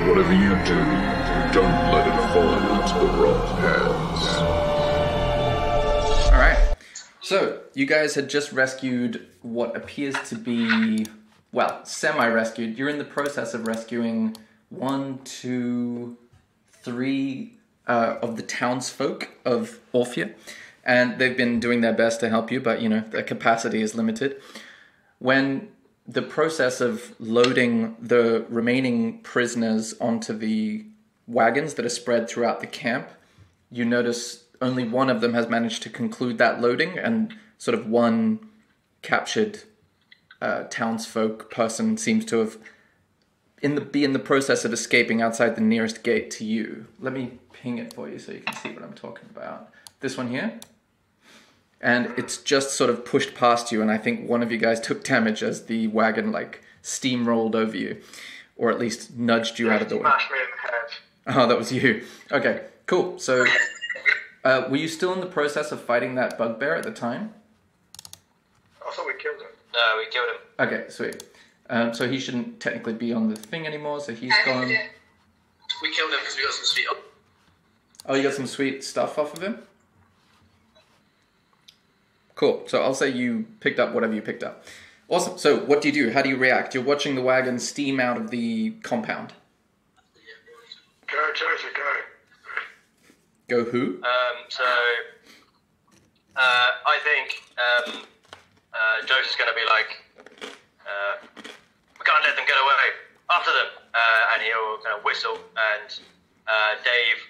Whatever you do, don't let it fall into the wrong hands. Alright, so you guys had just rescued what appears to be, well, semi-rescued. You're in the process of rescuing 1, 2, 3 of the townsfolk of Orphea, and they've been doing their best to help you, but you know, their capacity is limited. When the process of loading the remaining prisoners onto the wagons that are spread throughout the camp, you notice only one of them has managed to conclude that loading, and sort of one captured townsfolk person seems to have be in the process of escaping outside the nearest gate to you. Let me ping it for you so you can see what I'm talking about. This one here. And it's just sort of pushed past you, and I think one of you guys took damage as the wagon, like, steamrolled over you. Or at least nudged you out of the way. Smashed me in the head. Oh, that was you. Okay, cool. So, were you still in the process of fighting that bugbear at the time? I thought we killed him. No, we killed him. Okay, sweet. So he shouldn't technically be on the thing anymore, so he's gone. We killed him because we got some sweet. Oh, you got some sweet stuff off of him? Cool. So I'll say you picked up whatever you picked up. Awesome. So what do you do? How do you react? You're watching the wagon steam out of the compound. Go, Joseph, go. Go who? I think Joseph's going to be like, we can't let them get away. After them. And he'll kind of whistle, and Dave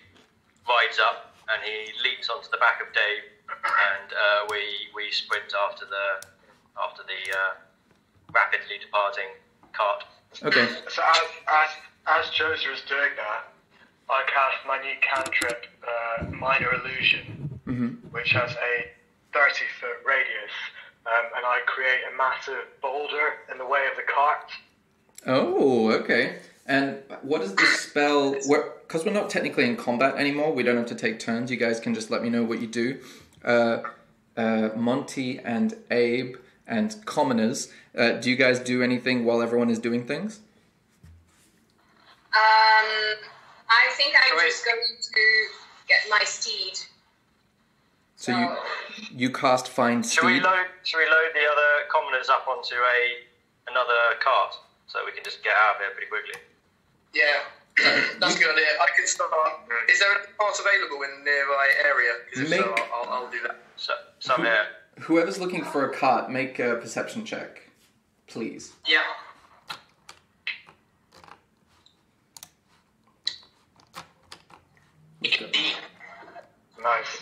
rides up, and he leaps onto the back of Dave, and we sprint after the rapidly departing cart. Okay. So as Joseph is doing that, I cast my new cantrip, Minor Illusion, which has a 30-foot radius, and I create a massive boulder in the way of the cart. Oh, okay. And what is the spell? Because we're not technically in combat anymore, we don't have to take turns. You guys can just let me know what you do. Monty and Abe and commoners, do you guys do anything while everyone is doing things? I think I'm just going to get my steed. So you cast Find Steed? Should we load the other commoners up onto another cart so we can just get out of here pretty quickly? Yeah, that's a good idea. I can start. Is there any parts available in the nearby area? Because if so, I'll do that. So, some here. Whoever's looking for a cart, make a perception check, please. Yeah. Nice.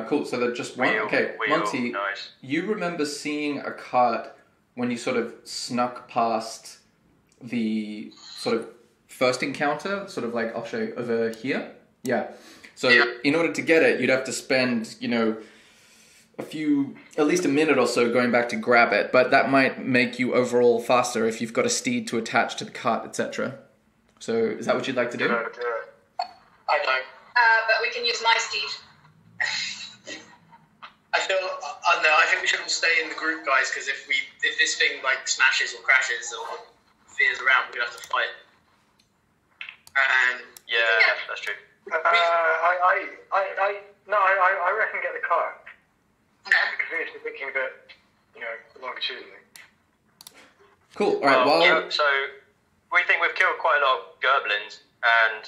Cool, so they're just one. Okay, Monty, nice. You remember seeing a cart when you sort of snuck past the sort of first encounter, sort of like, I'll show you over here. Yeah. So in order to get it, you'd have to spend, you know, at least a minute or so going back to grab it, but that might make you overall faster if you've got a steed to attach to the cart, etc. So is that what you'd like to do? Do it. I don't. But we can use my steed. I feel. I don't know. I think we should all stay in the group, guys, because if this thing like smashes or crashes or veers around, we're gonna have to fight. And that's true. I reckon get the car. Because we need to be thinking a bit, longitudinally. Cool. All right. So we think we've killed quite a lot of goblins, and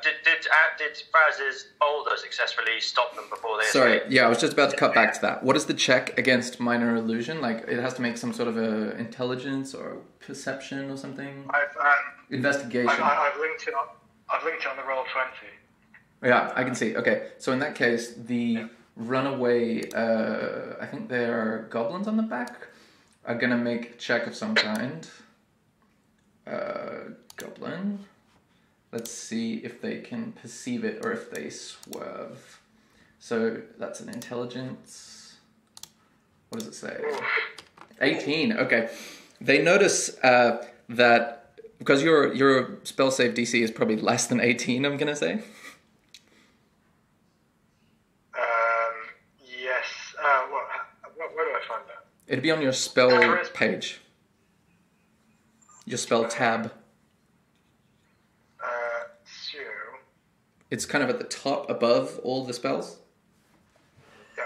did Fraz's boulder successfully stop them before they escaped? Yeah, I was just about to cut back to that. What is the check against minor illusion? Like, it has to make some sort of a intelligence or perception or something. Investigation. I've linked it on the roll 20. Yeah, I can see. Okay, so in that case, the runaway, I think there are goblins on the back, are going to make a check of some kind. Goblin. Let's see if they can perceive it or if they swerve. So that's an intelligence. What does it say? 18. Okay. They notice that because your spell save DC is probably less than 18, I'm gonna say. Yes. Where do I find that? It'd be on your spell page. Your spell tab. It's kind of at the top above all the spells. Yeah.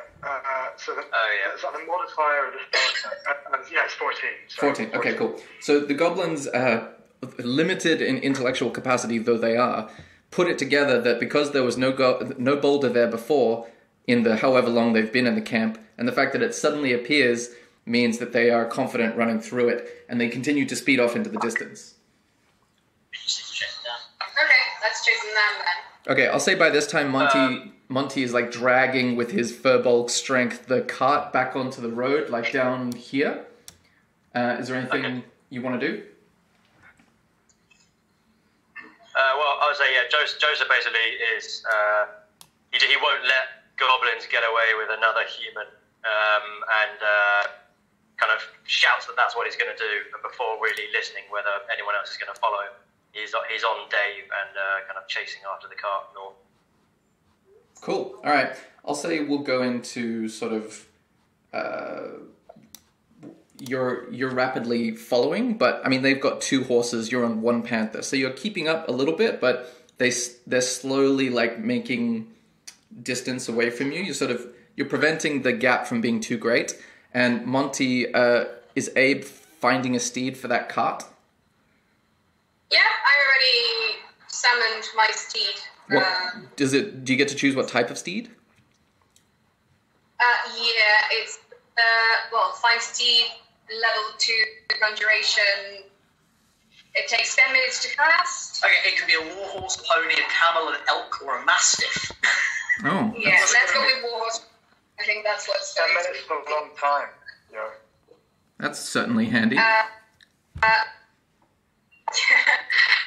So the, Oh, yeah. is that the modifier of the spell attack? Yeah, it's 14. Sorry, 14. Okay, cool. So the goblins, limited in intellectual capacity though they are, put it together that because there was no boulder there before, in the however long they've been in the camp, and the fact that it suddenly appears means that they are confident running through it, and they continue to speed off into the distance. Okay, let's chase them down then. Okay, I'll say by this time Monty is like dragging with his furbolg strength the cart back onto the road, like down here. Is there anything you want to do? Well, I would say, yeah, Joseph basically is, he won't let goblins get away with another human, and kind of shouts that that's what he's going to do, and before really listening whether anyone else is going to follow him, he's on Dave and kind of chasing after the cart north. Cool. All right. I'll say we'll go into sort of you're rapidly following, but I mean they've got 2 horses. You're on 1 panther, so you're keeping up a little bit, but they're slowly like making distance away from you. You're preventing the gap from being too great. And Monty, is Abe finding a steed for that cart? Yeah, I already summoned my steed. What do you get to choose what type of steed? Yeah, it's find steed level 2 conjuration. It takes 10 minutes to cast. Okay, it could be a warhorse, pony, a camel, an elk, or a mastiff. Oh. Yeah, let's go with warhorse. I think that's what's 10 minutes is a long time. Yeah. That's certainly handy.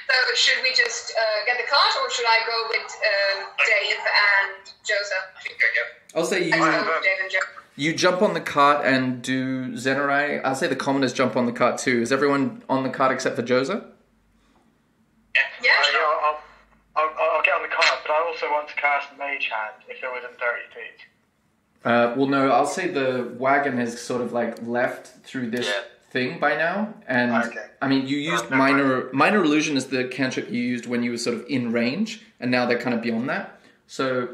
So should we just get the cart, or should I go with Dave and Joseph? I think go. I'll say Let's go with Dave and Joseph. you jump on the cart and do Zenarai. I'll say the commoners jump on the cart too. Is everyone on the cart except for Joseph? Yeah, sure. I'll get on the cart, but I also want to cast Mage Hand if they're within 30 feet. Well, no, I'll say the wagon has sort of like left through this thing by now, and Okay. I mean you used minor illusion is the cantrip you used when you were sort of in range, and now they're kind of beyond that. So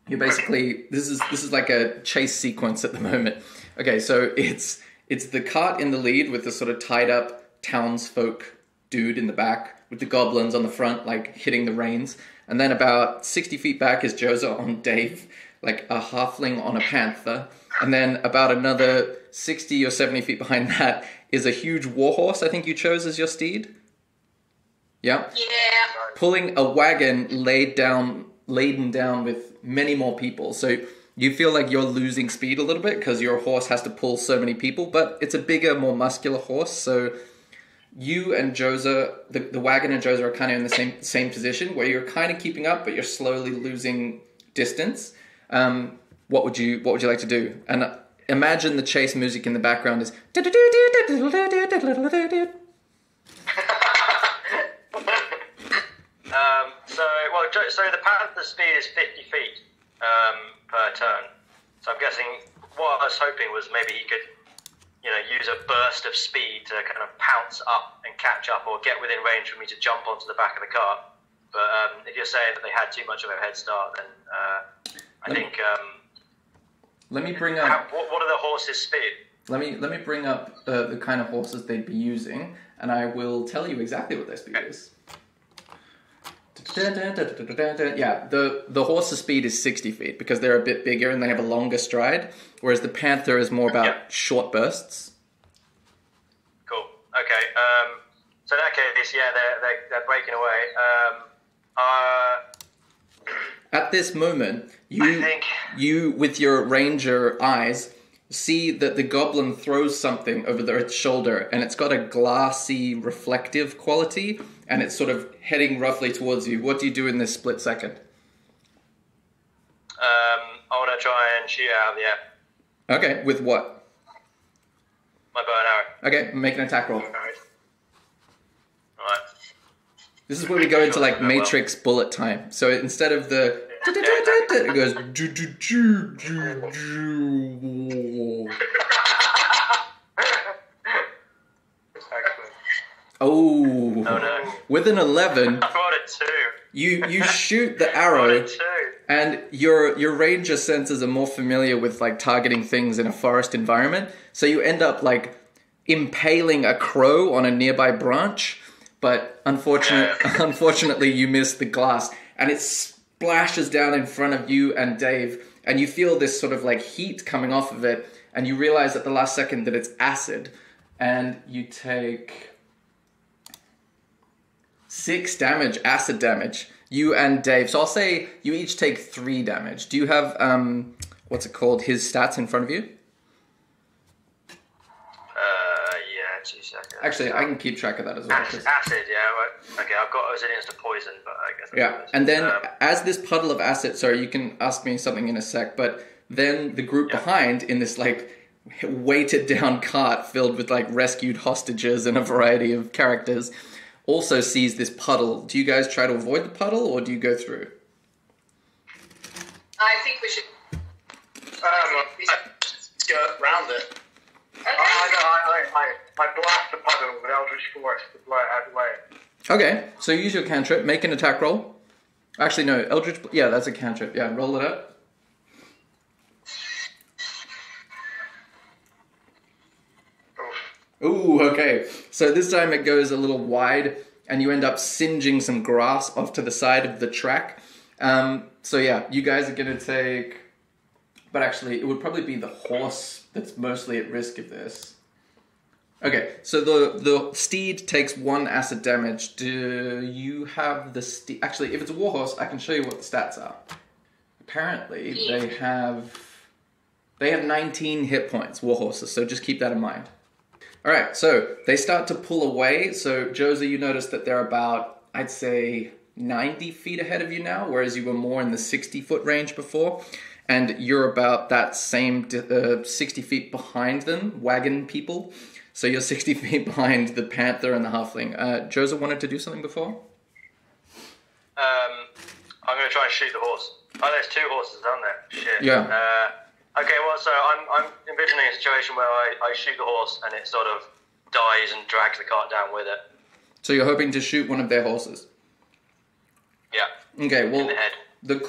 you're basically this is like a chase sequence at the moment. Okay, so it's the cart in the lead with the sort of tied up townsfolk dude in the back with the goblins on the front, like hitting the reins, and then about 60 feet back is Joza on Dave, like a halfling on a panther, and then about another 60 or 70 feet behind that is a huge warhorse. I think you chose as your steed. Yeah. Yeah. Pulling a wagon laden down with many more people. So you feel like you're losing speed a little bit because your horse has to pull so many people, but it's a bigger, more muscular horse. So you and Joza, the wagon and Joza are kind of in the same position where you're kind of keeping up, but you're slowly losing distance. What would you like to do? And imagine the chase music in the background is. So the panther speed is 50 feet per turn. So I'm guessing what I was hoping was maybe he could, use a burst of speed to kind of pounce up and catch up, or get within range for me to jump onto the back of the cart. But if you're saying that they had too much of a head start, then I think. Let me bring up. What are the horses' speed? Let me bring up the kind of horses they'd be using, and I will tell you exactly what their speed is. Yeah, the horse's speed is 60 feet because they're a bit bigger and they have a longer stride, whereas the panther is more about short bursts. Cool. Okay. So in that case, yeah, they're breaking away. At this moment, you with your ranger eyes see that the goblin throws something over its shoulder, and it's got a glassy, reflective quality, and it's sort of heading roughly towards you. What do you do in this split second? I want to try and shoot out of the air. Okay, with what? My bow and arrow. Okay, make an attack roll. Alright. This is where we go into like Matrix bullet time. So instead of the it goes. Excellent. Oh no. with an 11. I rolled a 2. You shoot the arrow, and your ranger senses are more familiar with like targeting things in a forest environment. So you end up like impaling a crow on a nearby branch, but unfortunately you miss the glass, and it splashes down in front of you and Dave, and you feel this sort of like heat coming off of it, and you realize at the last second that it's acid, and you take 6 damage, acid damage, you and Dave. So I'll say you each take 3 damage. Do you have, what's it called, his stats in front of you? Yeah, 2 seconds. Actually, I can keep track of that as well. Acid, yeah. Right. Okay, I've got resilience to poison, but I guess... Yeah, and then as this puddle of acid, sorry, you can ask me something in a sec, but then the group behind in this, like, weighted down cart filled with, like, rescued hostages and a variety of characters also sees this puddle. Do you guys try to avoid the puddle, or do you go through? I think we should. Skirt round it. Okay. I blast the puddle with Eldritch Force to blow it out of the way. Okay, so use your cantrip, make an attack roll. Actually, no, Eldritch... Yeah, that's a cantrip. Yeah, roll it up. Ooh, okay. So this time it goes a little wide, and you end up singeing some grass off to the side of the track. So yeah, you guys are going to take... But actually, it would probably be the horse that's mostly at risk of this. Okay, so the steed takes 1 acid damage. Do you have the steed... Actually, if it's a warhorse, I can show you what the stats are. Apparently, they have 19 hit points, warhorses, so just keep that in mind. Alright, so they start to pull away. So, Josie, you notice that they're about, I'd say, 90 feet ahead of you now, whereas you were more in the 60-foot range before. And you're about that same 60 feet behind them, wagon people. So you're 60 feet behind the panther and the halfling. Josie wanted to do something before? I'm going to try and shoot the horse. Oh, there's 2 horses, aren't there? Shit. Yeah. Okay, well, so I'm envisioning a situation where I shoot the horse and it sort of dies and drags the cart down with it. So you're hoping to shoot one of their horses? Yeah. Okay, well, in the head. The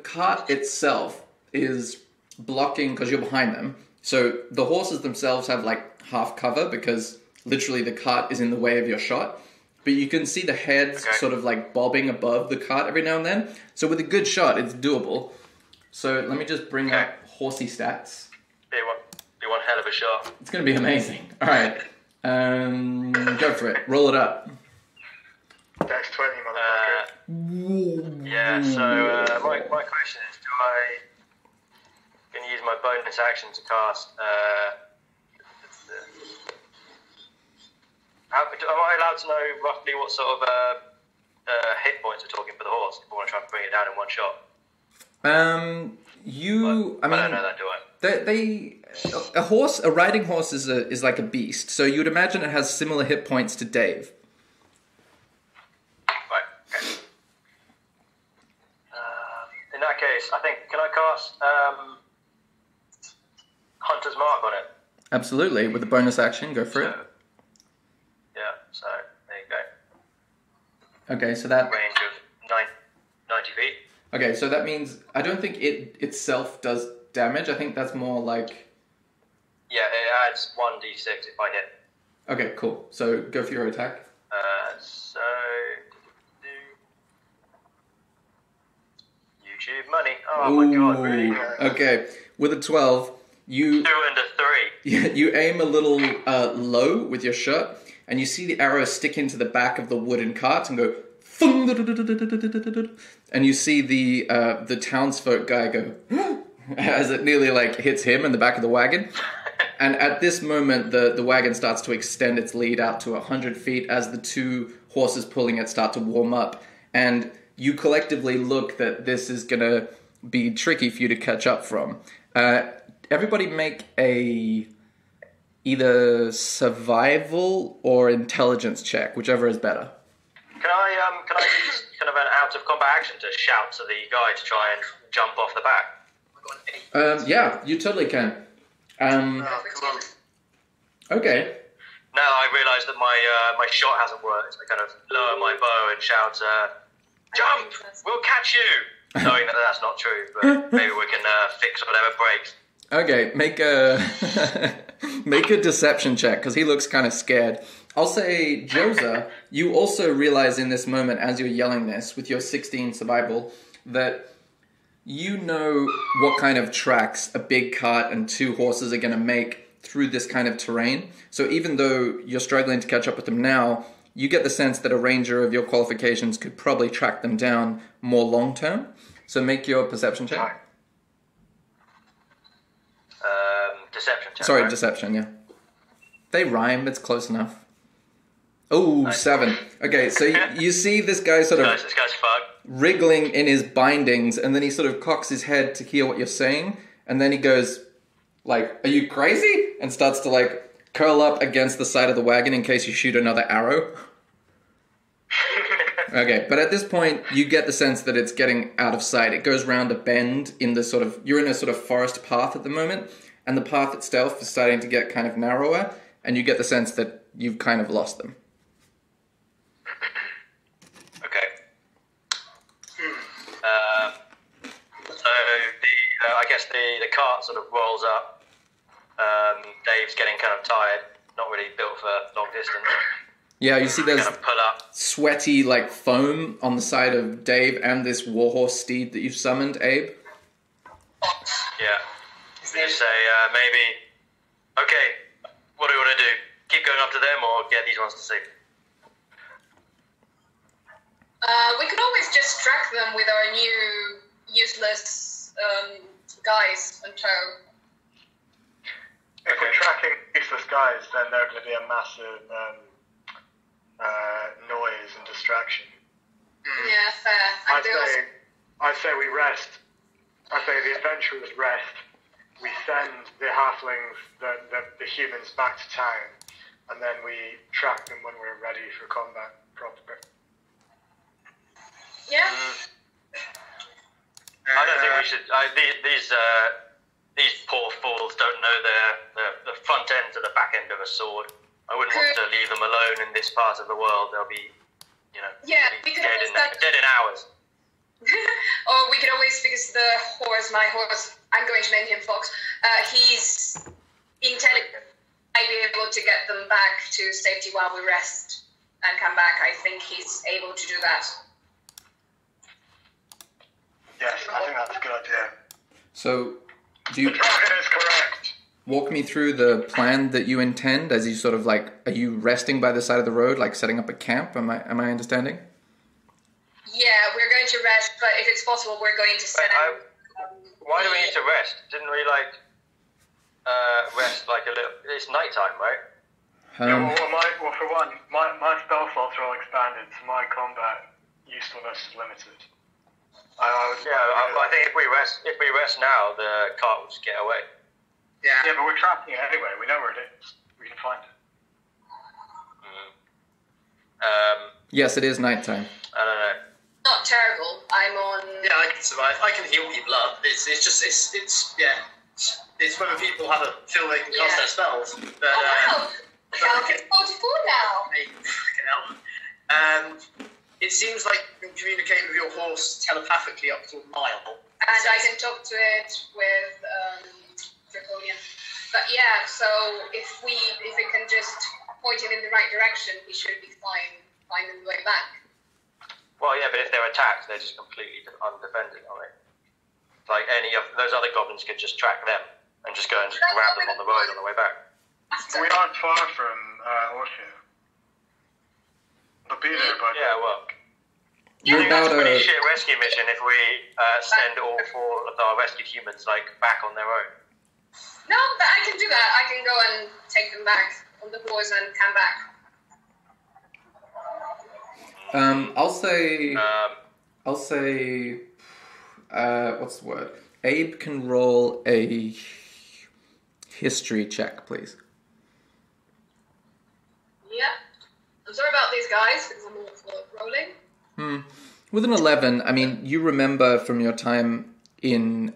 cart itself is blocking because you're behind them. So the horses themselves have like half cover because literally the cart is in the way of your shot. But you can see the heads sort of like bobbing above the cart every now and then. So with a good shot, it's doable. So let me just bring up horsey stats. Be one hell of a shot. It's going to be amazing. All right. Go for it. Roll it up. That's 20, motherfucker. Yeah, so my question is, do I can use my bonus action to cast... am I allowed to know roughly what sort of hit points we're talking for the horse if I want to try and bring it down in one shot? I don't know that, do I? A riding horse is like a beast. So you'd imagine it has similar hit points to Dave. Right, okay. In that case, I think, can I cast Hunter's Mark on it? Absolutely, with a bonus action, go for it. Yeah, so there you go. Okay, so that... Range of 90 feet. Okay, so that means... I don't think it itself does damage. I think that's more like... Yeah, it adds 1d6 if I hit. Okay, cool. So go for your attack. So... YouTube money. Oh my god, really? Okay, with a 12, you... 2 and a 3. You aim a little low with your shot, and you see the arrow stick into the back of the wooden cart and go... And you see the townsfolk guy go... as it nearly like hits him in the back of the wagon. And at this moment, the wagon starts to extend its lead out to 100 feet as the 2 horses pulling it start to warm up. And you collectively look that this is going to be tricky for you to catch up from. Everybody make a either survival or intelligence check, whichever is better. Can I use kind of an out of combat action to shout to the guy to try and jump off the back? Yeah, you totally can. Okay. Now I realise that my shot hasn't worked, I kind of lower my bow and shout, Jump! We'll catch you! Knowing that that's not true, but maybe we can fix whatever breaks. Okay, make a make a deception check, because he looks kind of scared. I'll say, Josa, you also realize in this moment, as you're yelling this, with your 16 survival, that you know what kind of tracks a big cart and 2 horses are going to make through this kind of terrain. So even though you're struggling to catch up with them now, you get the sense that a ranger of your qualifications could probably track them down more long term. So make your perception check. Deception check. Sorry, right? deception, yeah. They rhyme, it's close enough. Oh, 7. Okay, so you see this guy sort of This guy's fucked. wriggling in his bindings, and then he sort of cocks his head to hear what you're saying, and then he goes, like, "Are you crazy?" and starts to, like, curl up against the side of the wagon in case you shoot another arrow. Okay, but at this point, you get the sense that it's getting out of sight. It goes round a bend in the sort of... You're in a sort of forest path at the moment, and the path itself is starting to get kind of narrower, and you get the sense that you've kind of lost them. Okay. So I guess the cart sort of rolls up. Dave's getting kind of tired, not really built for long distance. Yeah, you see there's Kind of pull up. sweaty, like, foam on the side of Dave and this warhorse steed that you've summoned, Abe. Yeah. You just say, maybe, okay, what do you want to do? Keep going up to them or get these ones to see? We could always just track them with our new useless guys on tow. If we're tracking useless guys, then they're going to be a massive noise and distraction. Yeah, fair. And I say we rest. I say the adventurers rest. We send the halflings, the humans, back to town, and then we track them when we're ready for combat proper. Yeah. I don't think we should. These poor fools don't know the front end to the back end of a sword. I wouldn't want to leave them alone in this part of the world. They'll be, Yeah, they'll be we could dead in hours. or we could always, because my horse, I'm going to name him Fox, he's intelligent. I'd be able to get them back to safety while we rest and come back. I think he's able to do that. Yes, I think that's a good idea. So, do you The dragon is correct. walk me through the plan that you intend as you sort of, like, are you resting by the side of the road, like setting up a camp? Am I understanding? Yeah, we're going to rest, but if it's possible, we're going to set up. Why do we need to rest? Didn't we rest like a little? It's nighttime, right? Well, for one, my spell slots are all expanded, so my combat usefulness is limited. I think if we rest now, the cart will just get away. Yeah. Yeah, but we're tracking it anyway. We know where it is. We can find it. Yes, it is nighttime. I don't know. Not terrible. I'm on. Yeah, I can survive. I can heal people up. It's whether people feel they can cast their spells. But, Oh, wow! Calc is 44 now. hey, fucking hell. It seems like you can communicate with your horse telepathically up to a mile. And I can talk to it with Draconia. But yeah, so if we can just point it in the right direction, we should be fine finding the way back. Well, yeah, but if they're attacked, they're just completely undefended, aren't they? Like any of those other goblins could just track them and just go and just grab them on the road on the way back. We aren't far from Orpheum. They'll be there, but Yeah, well, You're I think that's about a pretty a... shit rescue mission if we send all 4 of our rescued humans back on their own. No, but I can do that. I can go and take them back on the horse and come back. I'll say, what's the word? Abe can roll a history check, please. Yeah. I'm sorry about these guys, because I'm all for rolling. With an 11, I mean, you remember from your time in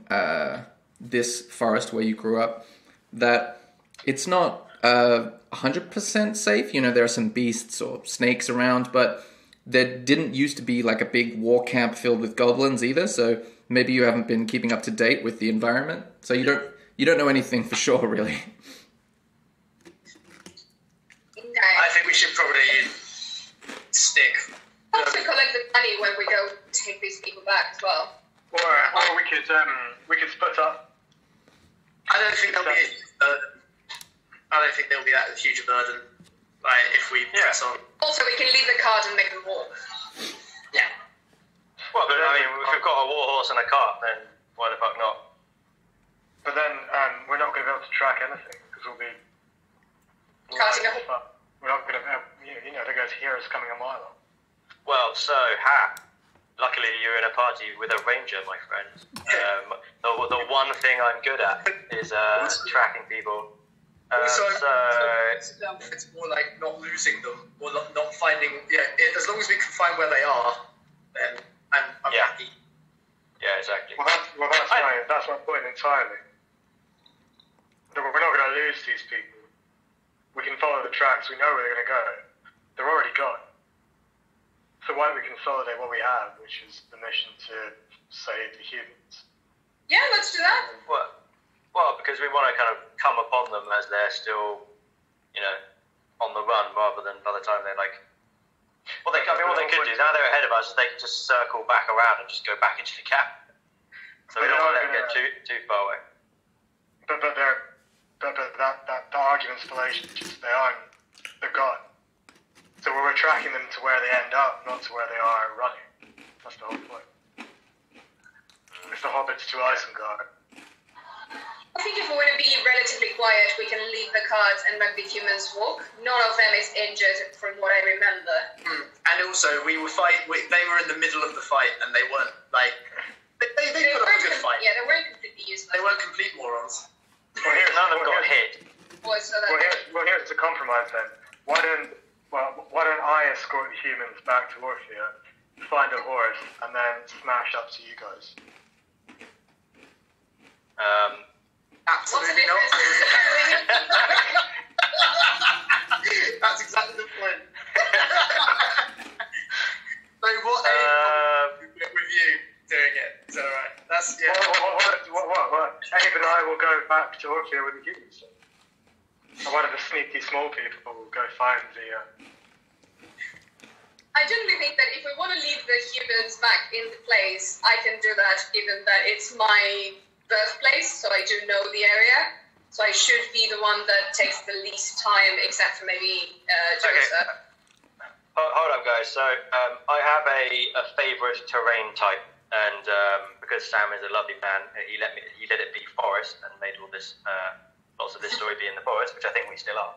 this forest where you grew up that it's not 100% safe. You know, there are some beasts or snakes around, but there didn't used to be like a big war camp filled with goblins either, so maybe you haven't been keeping up to date with the environment, so you don't know anything for sure, really. I think we should probably stick. Also collect the money when we go take these people back as well. Or we could split up. I don't think there'll be that huge a burden. Like if we press on. Also, we can leave the cart and make them walk. Yeah. Well, but I mean, if we've got a war horse and a cart, then why the fuck not? But then we're not going to be able to track anything because we'll be. Carting a horse. We're not going to have, they're going to hear us coming a mile off. Well, so, luckily you're in a party with a ranger, my friend. The one thing I'm good at is tracking people. Also, So, it's more like not losing them or not finding. Yeah, as long as we can find where they are, then I'm happy. yeah, exactly. Well, that's my point entirely. We're not going to lose these people. We can follow the tracks. We know where they're going to go. They're already gone. So why don't we consolidate what we have, which is the mission to save the humans? Yeah, let's do that. Well, because we want to kind of come upon them as they're still, on the run, rather than by the time they're like. What they could do now they're ahead of us is they can just circle back around and just go back into the camp. So we don't want to let them get too far away. But that argument's fallacious. They're gone. So we're tracking them to where they end up, not to where they are running. That's the whole point. It's the hobbits to Isengard. I think if we want to be relatively quiet, we can leave the carts and make the humans walk. None of them is injured, from what I remember. And also, we were they were in the middle of the fight, and they weren't like they put up a good fight. Yeah, they weren't completely useless. They weren't complete morons. None of them got hit. Here's the compromise then. Why don't I escort the humans back to Orphea, find a horse, and then smash up to you guys? Absolutely not. That's exactly the point. So what with you doing it? Is that right? That's What? Abe and I will go back to Orphea with the humans. And one of the sneaky small people will go find the. I generally think that if we want to leave the humans back in the place, I can do that, given that it's my birthplace, so I do know the area. So I should be the one that takes the least time, except for maybe Joseph. Okay. Hold up, guys. So I have a favourite terrain type, and because Sam is a lovely man, he let it be forest and made all this lots of this story be in the forest, which I think we still are.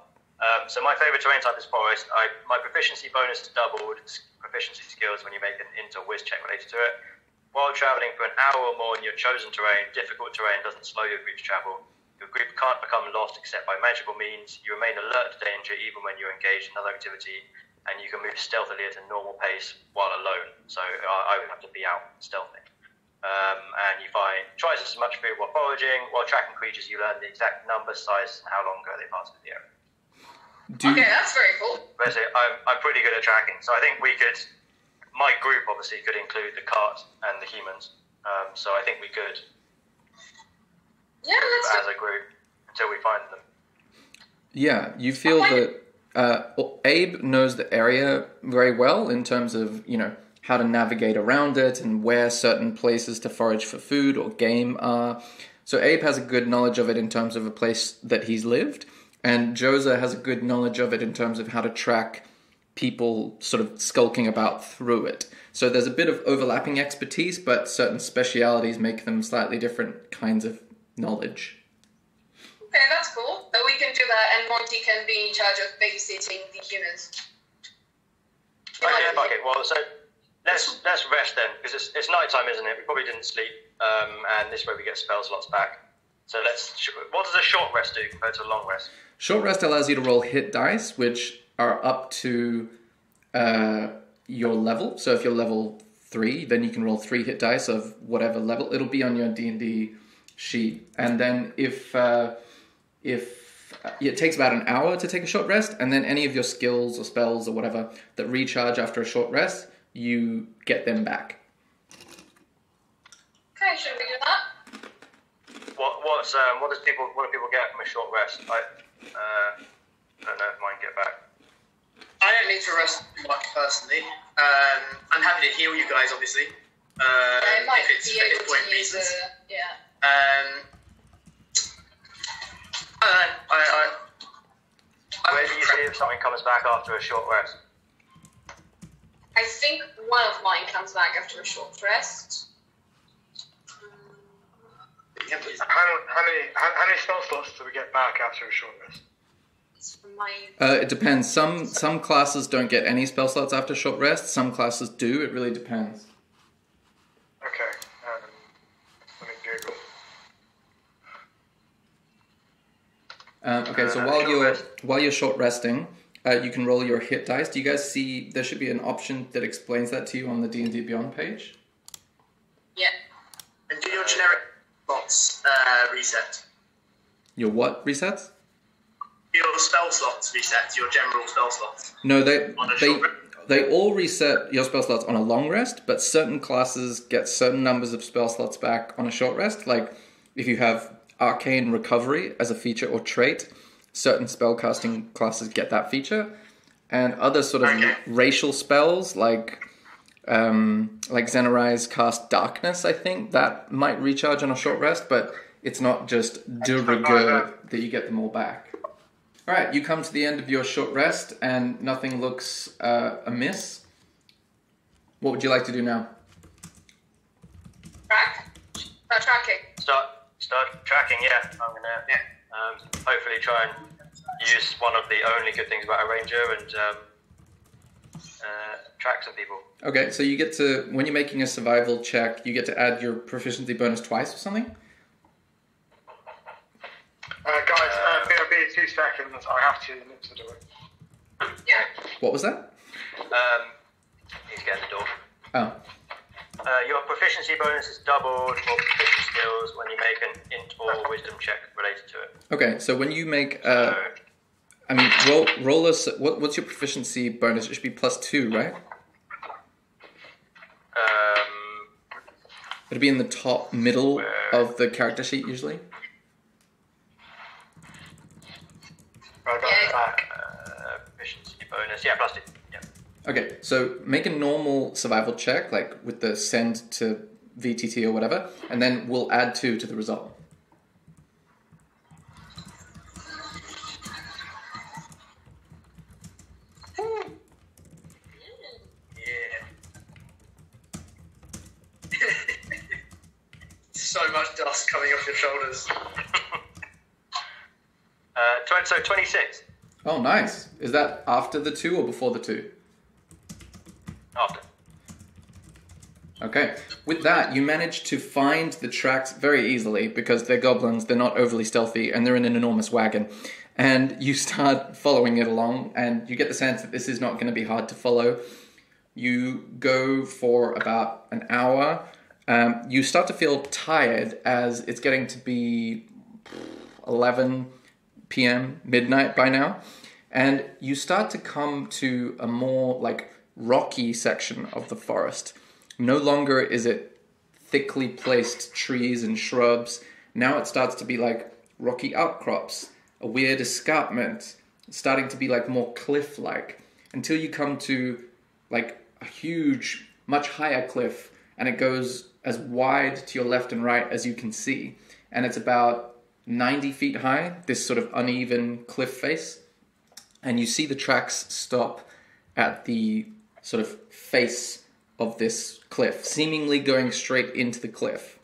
So my favourite terrain type is forest. My proficiency bonus is doubled. Proficiency skills when you make an whiz check related to it. While travelling for an hour or more in your chosen terrain, difficult terrain doesn't slow your group's travel. Your group can't become lost except by magical means. You remain alert to danger even when you're engaged in another activity, and you can move stealthily at a normal pace while alone. So I would have to be out stealthily. And you find twice as much food while foraging. While tracking creatures, you learn the exact number, size, and how long ago they passed through the area. Okay, that's very cool. Basically, I'm pretty good at tracking, so I think we could. My group obviously could include the cart and the humans, so I think we could. Yeah, let's as a group until we find them. Yeah, you feel that Abe knows the area very well in terms of, how to navigate around it and where certain places to forage for food or game are. So Abe has a good knowledge of it in terms of a place that he's lived, and Josa has a good knowledge of it in terms of how to track people sort of skulking about through it. So there's a bit of overlapping expertise, but certain specialities make them slightly different kinds of knowledge. Okay, that's cool. So we can do that, and Monty can be in charge of babysitting the humans. Okay, fuck it. Well, so let's rest then, because it's nighttime, isn't it? We probably didn't sleep, and this way we get spell slots back. So what does a short rest do compared to a long rest? Short rest allows you to roll hit dice, which are up to your level. So if you're level 3, then you can roll 3 hit dice of whatever level. It'll be on your D&D sheet. And then if it takes about an hour to take a short rest, and then any of your skills or spells or whatever that recharge after a short rest, you get them back. Okay, should we do that? What do people get from a short rest? I don't know if mine get back. I don't need to rest much personally. I'm happy to heal you guys, obviously. I might if it's be for hit able point to use reasons. yeah. Where do you see if something comes back after a short rest? I think one of mine comes back after a short rest. How many spell slots do we get back after a short rest? It's from my... It depends. Some classes don't get any spell slots after short rest. Some classes do. It really depends. Okay. Let me Google. Okay, so while you're short resting, you can roll your hit dice. Do you guys see? There should be an option that explains that to you on the D&D Beyond page. Yeah. And do your generic slots reset? Your what resets? Your spell slots reset, your general spell slots. No, On a short rest? they all reset your spell slots on a long rest, but certain classes get certain numbers of spell slots back on a short rest. Like if you have Arcane Recovery as a feature or trait, certain spellcasting classes get that feature, and other sort of racial spells like Zenorize cast Darkness, I think that might recharge on a short rest, but it's not just de rigueur that you get them all back. All right, you come to the end of your short rest, and nothing looks amiss. What would you like to do now? Start tracking. Start tracking. Yeah, I'm gonna hopefully try and use one of the only good things about a ranger and track some people. Okay, so you get to, when you're making a survival check, you get to add your proficiency bonus twice or something? Guys, BRB, 2 seconds. I have to do it. Yeah. What was that? He's getting the door. Oh. Your proficiency bonus is doubled for proficient skills when you make an int or wisdom check related to it. Okay, so when you make, roll us, what's your proficiency bonus? It should be +2, right? It'll be in the top middle of the character sheet usually. Proficiency bonus, yeah, +2. Yeah. Okay, so make a normal survival check, like with the send to VTT or whatever, and then we'll add 2 to the result. So much dust coming off your shoulders. So 26. Oh, nice. Is that after the 2 or before the 2? After. Okay. With that, you manage to find the tracks very easily because they're goblins, they're not overly stealthy, and they're in an enormous wagon. And you start following it along, and you get the sense that this is not going to be hard to follow. You go for about an hour. You start to feel tired as it's getting to be 11 p.m., midnight by now. And you start to come to a more like rocky section of the forest. No longer is it thickly placed trees and shrubs. Now it starts to be like rocky outcrops, a weird escarpment, starting to be like more cliff-like, until you come to like a huge, much higher cliff, and it goes as wide to your left and right as you can see. And it's about 90 feet high, this sort of uneven cliff face. And you see the tracks stop at the sort of face of this cliff, seemingly going straight into the cliff.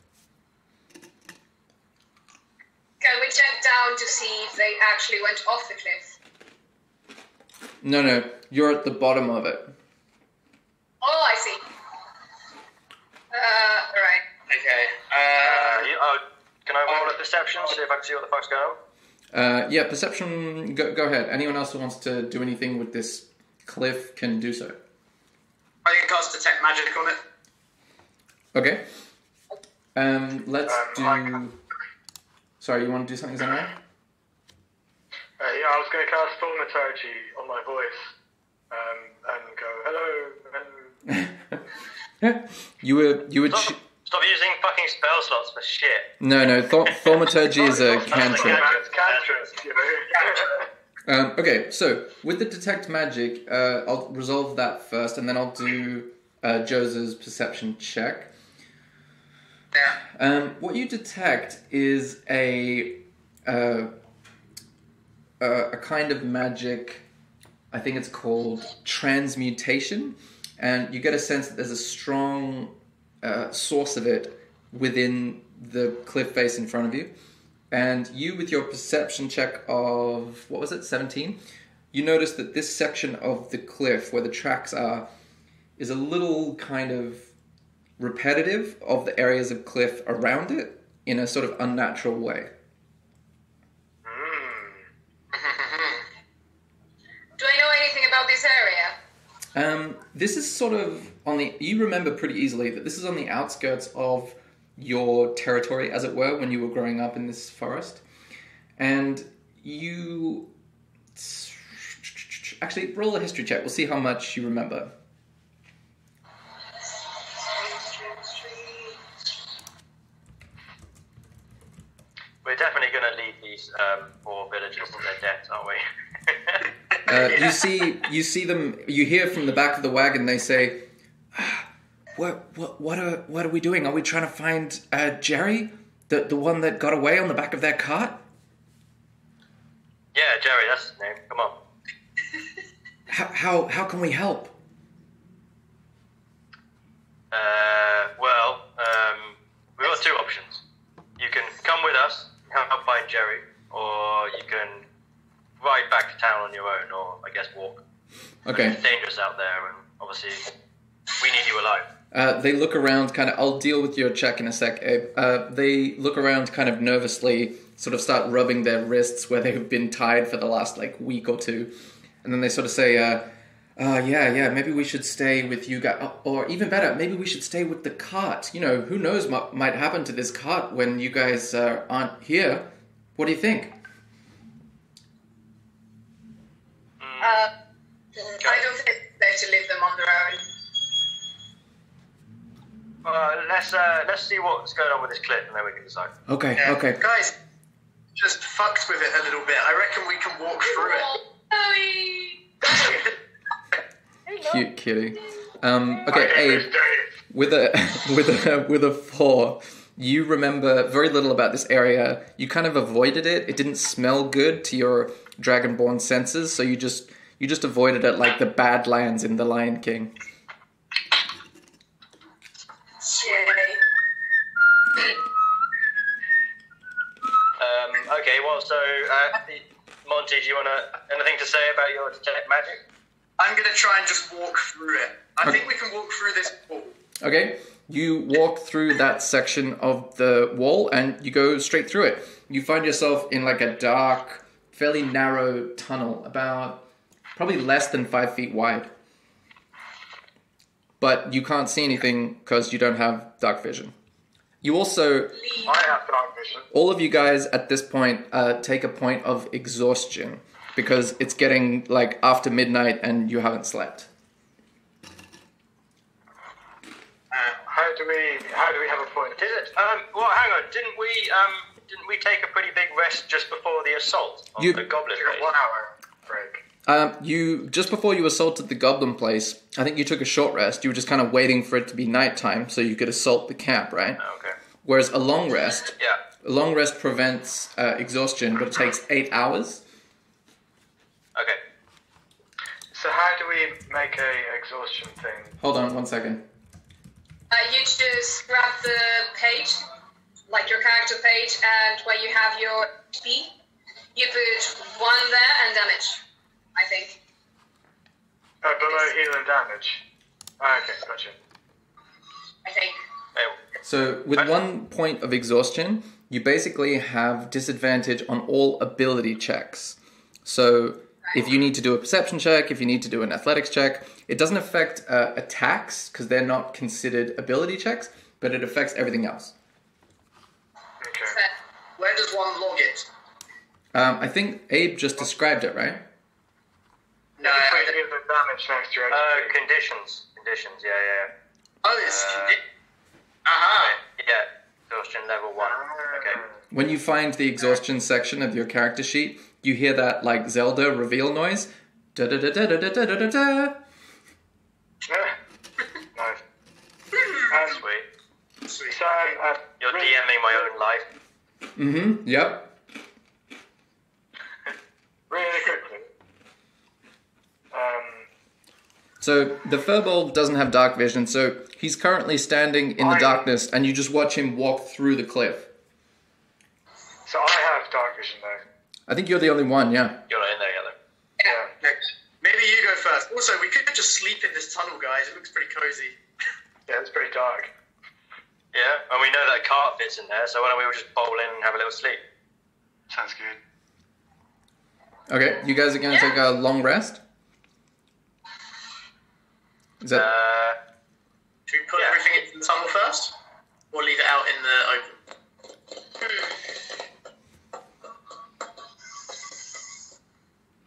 Can we check down to see if they actually went off the cliff? No, you're at the bottom of it. Oh, I see. Alright. Okay. Can I roll a perception, see if I can see what the fuck's going on? Yeah, perception, go ahead. Anyone else who wants to do anything with this cliff can do so. I can cast Detect Magic on it. Okay. Let's do... Sorry, you want to do something, Zenrai? Yeah, I was going to cast Thaumaturgy on my voice and go, hello. You were. Stop using fucking spell slots for shit. No. Thaumaturgy is a cantrip. Cantrip, you know. Okay, so with the detect magic, I'll resolve that first, and then I'll do Jose's perception check. Yeah. What you detect is a kind of magic. I think it's called transmutation, and you get a sense that there's a strong source of it within the cliff face in front of you. And you, with your perception check of, what was it, 17? You notice that this section of the cliff where the tracks are is a little kind of repetitive of the areas of cliff around it in a sort of unnatural way. Do I know anything about this area? This is sort of on the... You remember pretty easily that this is on the outskirts of your territory, as it were, when you were growing up in this forest. And you... Actually, roll a history check. We'll see how much you remember. We're definitely going to lead these poor villagers to their death, aren't we? You see them. You hear from the back of the wagon. They say, "What are we doing? Are we trying to find Jerry, the one that got away on the back of that cart?" Yeah, Jerry, that's his name. Come on. How can we help? We've got two options. You can come with us, help find Jerry, or you can ride back to town on your own, or I guess walk. Okay. It's dangerous out there, and obviously we need you alive. They look around, kind of. I'll deal with your check in a sec, Abe. They look around, kind of nervously, sort of start rubbing their wrists where they've been tied for the last week or two, and then they sort of say, "Yeah, maybe we should stay with you guys, or even better, maybe we should stay with the cart. You know, who knows what might happen to this cart when you guys aren't here. What do you think?" I don't think it's safe to leave them on their own. Let's see what's going on with this cliff, and then we can decide. Okay. Yeah. Okay. Guys, just fucked with it a little bit. I reckon we can walk through it. Cute kitty. Okay, Abe. With a 4, you remember very little about this area. You kind of avoided it. It didn't smell good to your dragonborn senses, so you just avoided it like the Badlands in The Lion King. Okay, well, so Monty, do you want anything to say about your detect magic? I'm going to try and just walk through it. I think we can walk through this wall. Okay, you walk through that section of the wall and you go straight through it. You find yourself in a dark, fairly narrow tunnel, about probably less than 5 feet wide. But you can't see anything because you don't have dark vision. You also... I have dark vision. All of you guys at this point take a point of exhaustion because it's getting after midnight and you haven't slept. How do we have a point? Is it? Well, hang on. Didn't we take a pretty big rest just before the assault on the goblin We got place? 1 hour break. You just before you assaulted the goblin place, I think you took a short rest. You were just kind of waiting for it to be nighttime so you could assault the camp, right? Oh, okay. Whereas a long rest Yeah. Prevents exhaustion, but it takes 8 hours. Okay. So how do we make a exhaustion thing? Hold on 1 second. You just grab the page, your character page, and where you have your HP, you put 1 there and damage, I think. Below heal and damage. Okay, gotcha. I think. So with 1 point of exhaustion, you basically have disadvantage on all ability checks. So if you need to do a perception check, if you need to do an athletics check, it doesn't affect attacks because they're not considered ability checks, but it affects everything else. Okay. Where does one log it? I think Abe just described it, right? No, Please give the damage next to your HP. Conditions, yeah. oh, it's... Yeah, exhaustion level 1. Okay. When you find the exhaustion section of your character sheet, you hear that like Zelda reveal noise. Da da da da da da da da da. Nice. Sweet. So, You're really- DMing my own life. Mm-hmm. Yep. really quickly. So the Furbolg doesn't have dark vision, so he's currently standing in the darkness, and you just watch him walk through the cliff. So I have dark vision though. I think you're the only one, yeah. You're not in there yet, though. Yeah. Maybe you go first. Also, we could just sleep in this tunnel, guys. It looks pretty cozy. Yeah, it's pretty dark. Yeah, and we know that a cart fits in there, so why don't we all just bowl in and have a little sleep? Sounds good. Okay, you guys are going to take a long rest? Is that... Should we put everything into the tunnel first? Or leave it out in the open?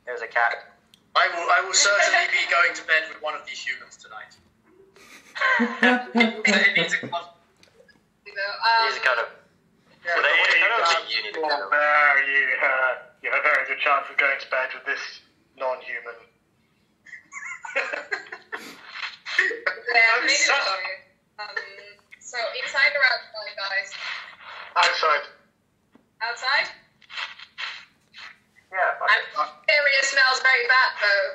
There's a cat. I will certainly be going to bed with one of these humans tonight. It needs a cuddle. He's a kind of... Yeah, Well, but what do you I don't guys- think you need a cuddle. There, you have a very good chance of going to bed with this non-human. Yeah, maybe so- so inside or outside, guys? Outside. Outside? Yeah, The area smells very bad, though.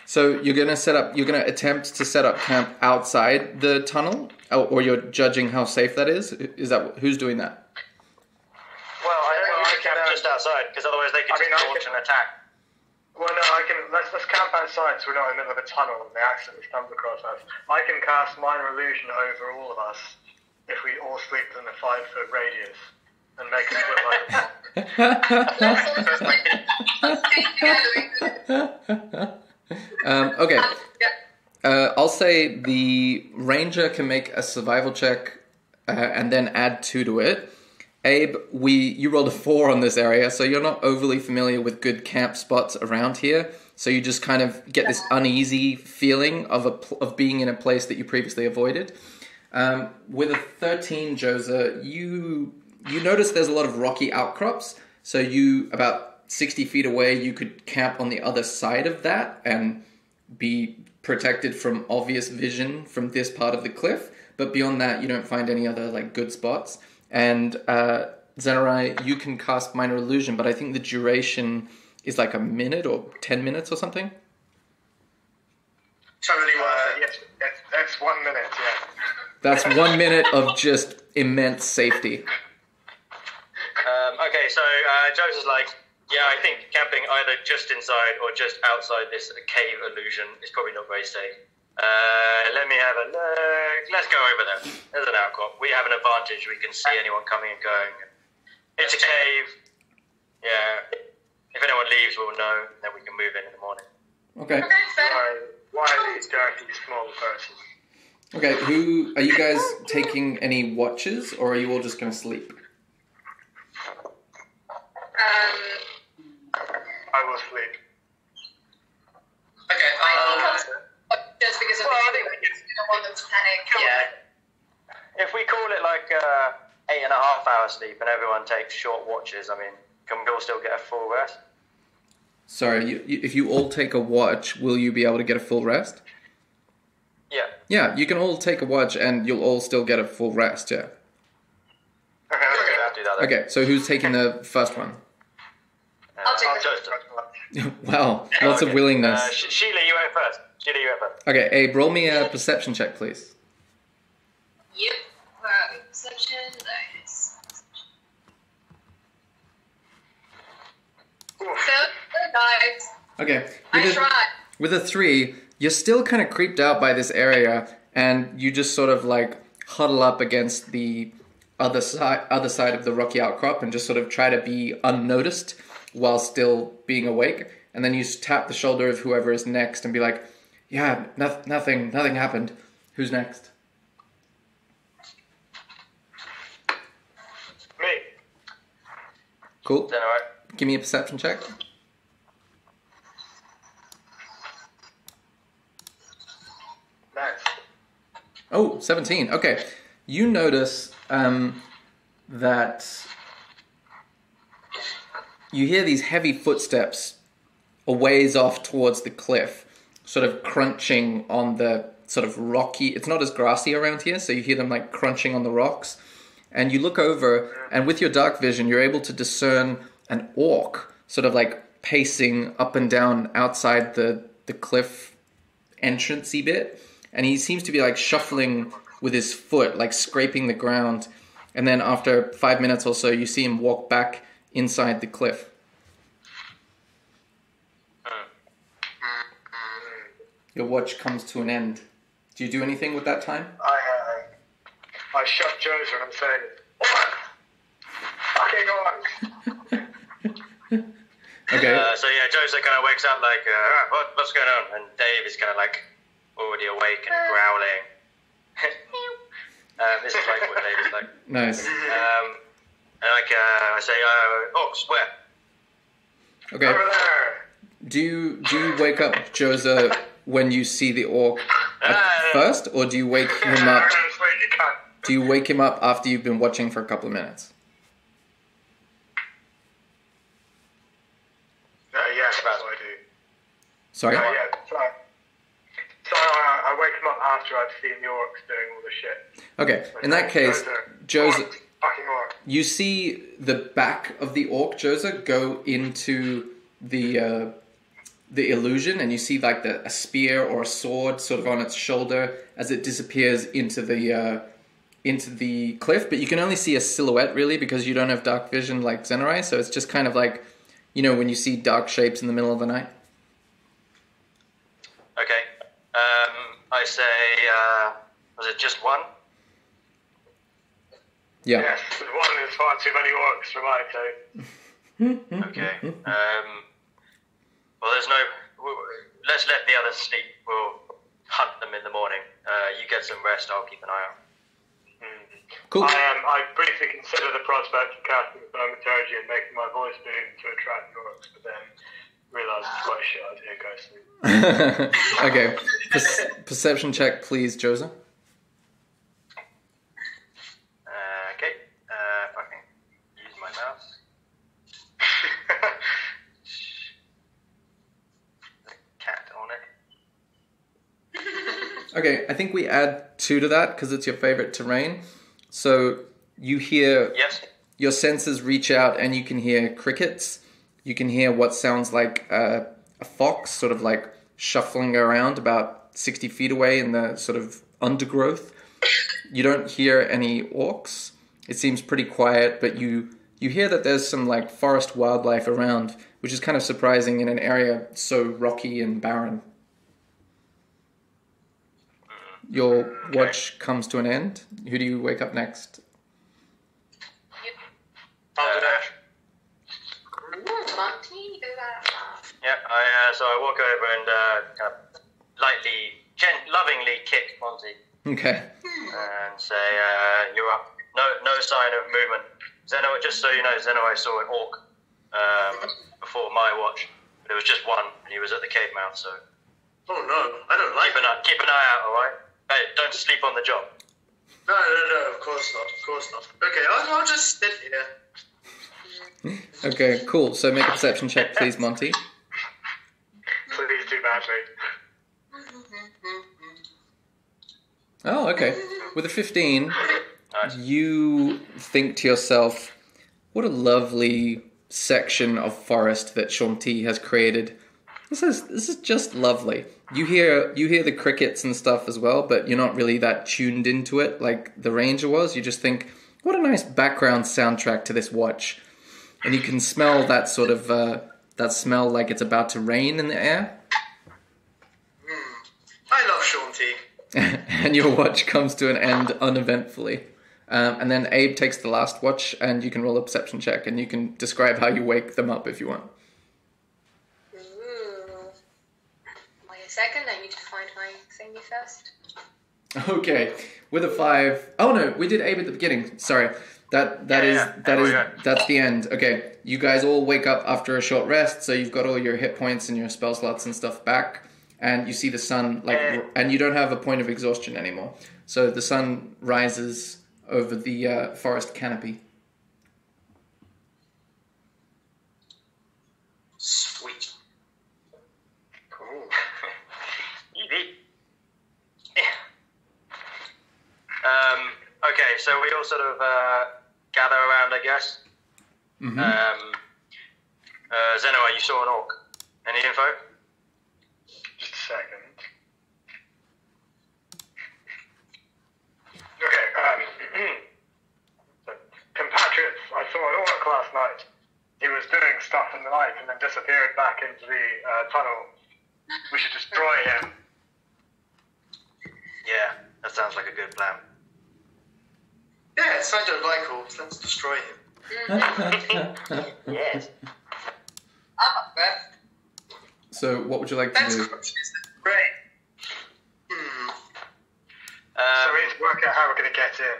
So you're gonna attempt to set up camp outside the tunnel, or you're judging how safe that is? Is that who's doing that? Well, I don't know Well, if we can I can, just outside, because otherwise they could I mean, just I launch can- an attack. Well, no, let's camp outside so we're not in the middle of a tunnel and they accidentally stumble across us. I can cast minor illusion over all of us if we all sleep within a 5-foot radius and make us look like a Okay. I'll say the ranger can make a survival check and then add 2 to it. Abe, you rolled a 4 on this area, so you're not overly familiar with good camp spots around here. So you just kind of get this uneasy feeling of being in a place that you previously avoided. With a 13, Josa, you notice there's a lot of rocky outcrops. So about 60 feet away, you could camp on the other side of that and be protected from obvious vision from this part of the cliff. But beyond that, you don't find any other like good spots. And Zenarai, you can cast minor illusion, but I think the duration is like a minute or 10 minutes or something. Totally worth it. yes, that's 1 minute, yeah. That's 1 minute of just immense safety. Okay, so Joseph's like, yeah, I think camping either just inside or just outside this cave illusion is probably not very safe. Let me have a look. Let's go over there. There's an outcrop. We have an advantage. We can see anyone coming and going. It's a cave. Yeah. If anyone leaves, we'll know. And then we can move in the morning. Okay. Why are these dirty small persons? Okay, are you guys taking any watches, or are you all just going to sleep? I will sleep. Okay, Just because of we don't want them to panic. yeah. If we call it like 8.5 hours sleep and everyone takes short watches, I mean, can we all still get a full rest? Sorry, if you all take a watch, will you be able to get a full rest? Yeah. Yeah, you can all take a watch and you'll all still get a full rest, yeah. Okay, let's I'll do that then. Okay, so who's taking the first one? I'll take the Joseph. Wow, lots of willingness. Sheila, you went first. Okay, Abe, roll me a perception check, please. Yep. Perception, nice. So, guys, Okay, I tried. with a 3, you're still kind of creeped out by this area, and you just sort of like huddle up against the other side of the rocky outcrop and just sort of try to be unnoticed while still being awake. And then you tap the shoulder of whoever is next and be like, yeah, nothing happened. Who's next? Me. Cool. Zenoi. Give me a perception check. Nice. Oh, 17. Okay. You notice that you hear these heavy footsteps a ways off towards the cliff, sort of crunching on the sort of rocky... It's not as grassy around here, so you hear them like crunching on the rocks. And you look over, and with your dark vision, you're able to discern an orc sort of like pacing up and down outside the cliff entrance-y bit. And he seems to be like shuffling with his foot, like scraping the ground. And then after 5 minutes or so, you see him walk back inside the cliff. Your watch comes to an end. Do you do anything with that time? I shove Joser and I'm saying, fucking orcs! Okay. So yeah, Joseph kind of wakes up like, what's going on? And Dave is kind of like already awake and growling. This is like what Dave is like. Nice. And like I say, orcs, where? Okay. Over there! Do you wake up Josa when you see the orc at first, or do you wake him up? Do you wake him up after you've been watching for a couple of minutes? Yes, that's what I do. Sorry? Yeah, sorry. So I wake him up after I've seen the orcs doing all the shit. Okay, in that case, Josa, Fucking orc. you see the back of the orc, Josa, go into the illusion, and you see like a spear or a sword sort of on its shoulder as it disappears into the cliff, but you can only see a silhouette really because you don't have dark vision like Zenrai, so it's just kind of like, you know, when you see dark shapes in the middle of the night. Okay. I say, was it just one? Yeah. Yes, one is far too many orcs for my taste. Okay. Well, there's no... Let's let the others sleep. We'll hunt them in the morning. You get some rest, I'll keep an eye out. Cool. I briefly considered the prospect of casting thaumaturgy and making my voice boom to attract orcs, but then realised it's quite a shit idea, go sleep. Okay. Perception check, please, Josa. Okay. If I can use my mouse. Cat on it. Okay, I think we add 2 to that because it's your favorite terrain. So you hear... Yes. Your senses reach out and you can hear crickets. You can hear what sounds like a fox sort of like shuffling around about 60 feet away in the sort of undergrowth. You don't hear any orcs. It seems pretty quiet, but you hear that there's some like forest wildlife around, which is kind of surprising in an area so rocky and barren. Your watch comes to an end. Who do you wake up next? Monty, Yeah, so I walk over and kind of lightly, lovingly kick Monty Okay. and say, "You're up. No sign of movement." Zeno, just so you know, Zeno, I saw an orc before my watch, but it was just one, and he was at the cave mouth. So Oh no, I don't like it. keep an eye out, all right? Hey, don't sleep on the job. No, of course not. Okay, I'll just sit here. Okay, cool. So make a perception check, please, Monty. Please do badly. Oh, okay. With a 15, Nice. you think to yourself, what a lovely section of forest that Shanti has created. This is just lovely. You hear the crickets and stuff as well, but you're not really that tuned into it like the ranger was. You just think, what a nice background soundtrack to this watch. And you can smell that sort of that smell like it's about to rain in the air. I love Shanti. And your watch comes to an end uneventfully. And then Abe takes the last watch, and you can roll a perception check, and you can describe how you wake them up if you want. Ooh. Wait a second, I need to find my thingy first. Okay, with a 5... Oh no, we did Abe at the beginning. Sorry. That's the end. Okay, you guys all wake up after a short rest, so you've got all your hit points and your spell slots and stuff back, and you see the sun and you don't have a point of exhaustion anymore. So the sun rises over the forest canopy. Sweet. Cool. Easy. Okay, so we all sort of gather around, I guess. Mm-hmm. Zenoa, you saw an orc. Any info? Just a second. Okay, so, compatriots, I saw an orc last night. He was doing stuff in the night and then disappeared back into the tunnel. We should destroy him. Yeah, that sounds like a good plan. Yeah, it's I don't like orcs. Let's destroy him. Yes. I'm up for it. So what would you like to That's do? great. So we need to work out how we're going to get in.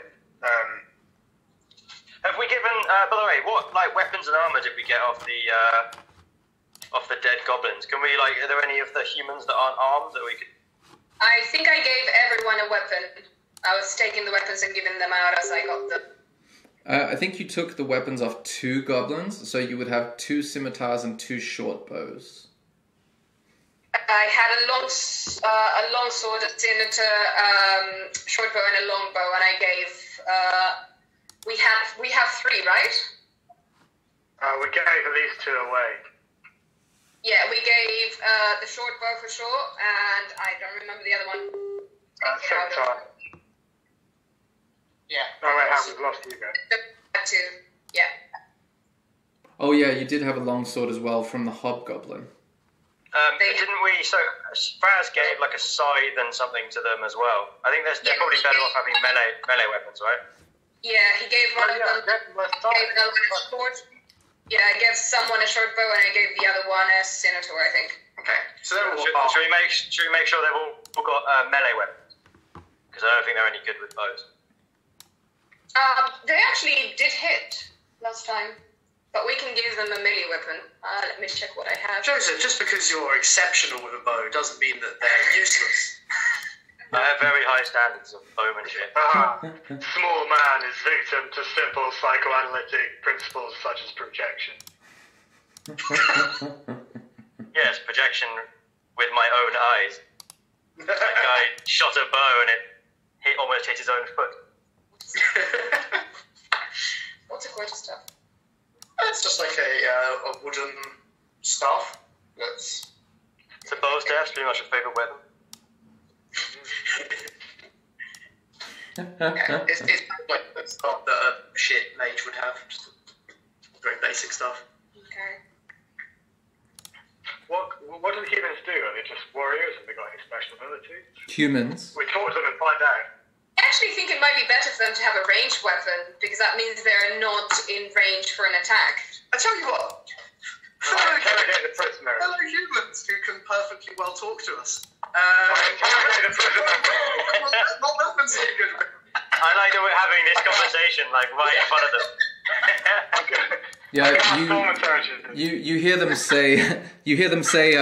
Have we given? By the way, what weapons and armor did we get off the dead goblins? Can we are there any of the humans that aren't armed that we could? I think I gave everyone a weapon. I was taking the weapons and giving them out as I got them. I think you took the weapons off 2 goblins, so you would have 2 scimitars and 2 short bows. I had a long sword, a scimitar, short bow, and a long bow, and I gave. We have 3, right? We gave at least 2 away. Yeah, we gave the short bow for sure, and I don't remember the other one. Scimitar. Yeah. Oh wait, how we've lost you guys. 2, yeah. Oh yeah, you did have a long sword as well from the hobgoblin. Didn't we? So Fraz gave a scythe and something to them as well. I think they're probably better off having melee weapons, right? Yeah, he gave one of them. Gave another one a sword. Yeah, I gave someone a short bow, and I gave the other one a scimitar, I think. Okay. So they're all Should we make sure they've all got melee weapons? Because I don't think they're any good with bows. They actually did hit last time, but we can give them a melee weapon. Let me check what I have. Joseph, just because you're exceptional with a bow doesn't mean that they're useless. I have very high standards of bowmanship. Small man is victim to simple psychoanalytic principles such as projection. Yes, projection with my own eyes. That guy shot a bow and it almost hit his own foot. What's a gorgeous stuff? It's just like a wooden staff. It's a bow staff, it's pretty much a favourite weapon. Yeah, it's like the stuff that a shit mage would have. Just very basic stuff. Okay. What do the humans do? Are they just warriors? Have they got any special abilities? Humans. We talk to them and find out. I actually think it might be better for them to have a ranged weapon, because that means they're not in range for an attack. I tell you what, Interrogate the prisoner. fellow humans who can perfectly well talk to us. Interrogate the prisoner. What weapons are you good with? I like that we're having this conversation right in front of them. Yeah, you hear them say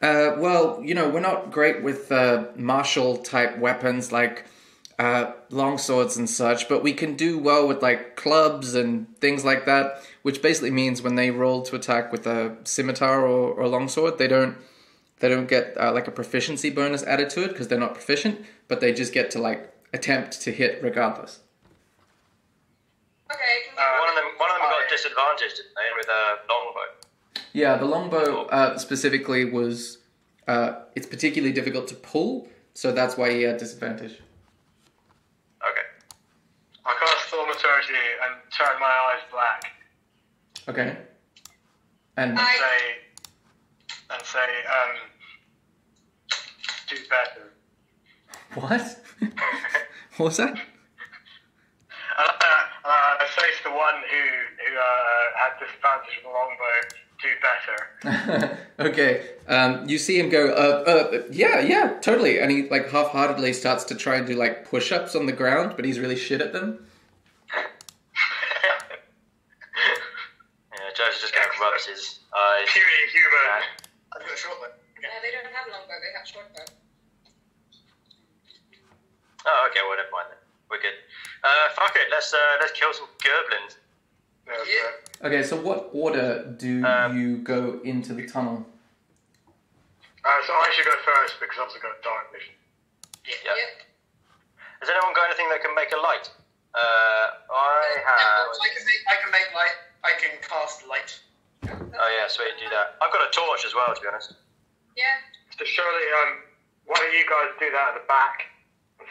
well, we're not great with martial type weapons like long swords and such, but we can do well with clubs and things like that, which basically means when they roll to attack with a scimitar or a longsword, they don't get a proficiency bonus added to it because they're not proficient, but they just get to attempt to hit regardless. Okay. One of them got disadvantaged, didn't they, with a longbow? Yeah, the longbow specifically was it's particularly difficult to pull, so that's why he had disadvantage. Okay. I cast Thaumaturgy and turn my eyes black. Okay. And say, do better. what? What was that? I say to the one who had disadvantage with the longbow, do better. Okay. You see him go, yeah, totally. And he half-heartedly starts to try and do push-ups on the ground, but he's really shit at them. rubs his eyes. Puny human. I've got a short bow. Yeah, they don't have longbow, they have shortbow. Oh, okay, well, never mind then. We're good. Fuck it, let's kill some goblins. Yeah. Okay, so what order do you go into the tunnel? So I should go first because I've also got dark vision. Yeah. Yep. Has anyone got anything that can make a light? I have. I can make light. I can cast light. Oh yeah, sweet, do that. I've got a torch as well, to be honest. Yeah. So surely, why don't you guys do that at the back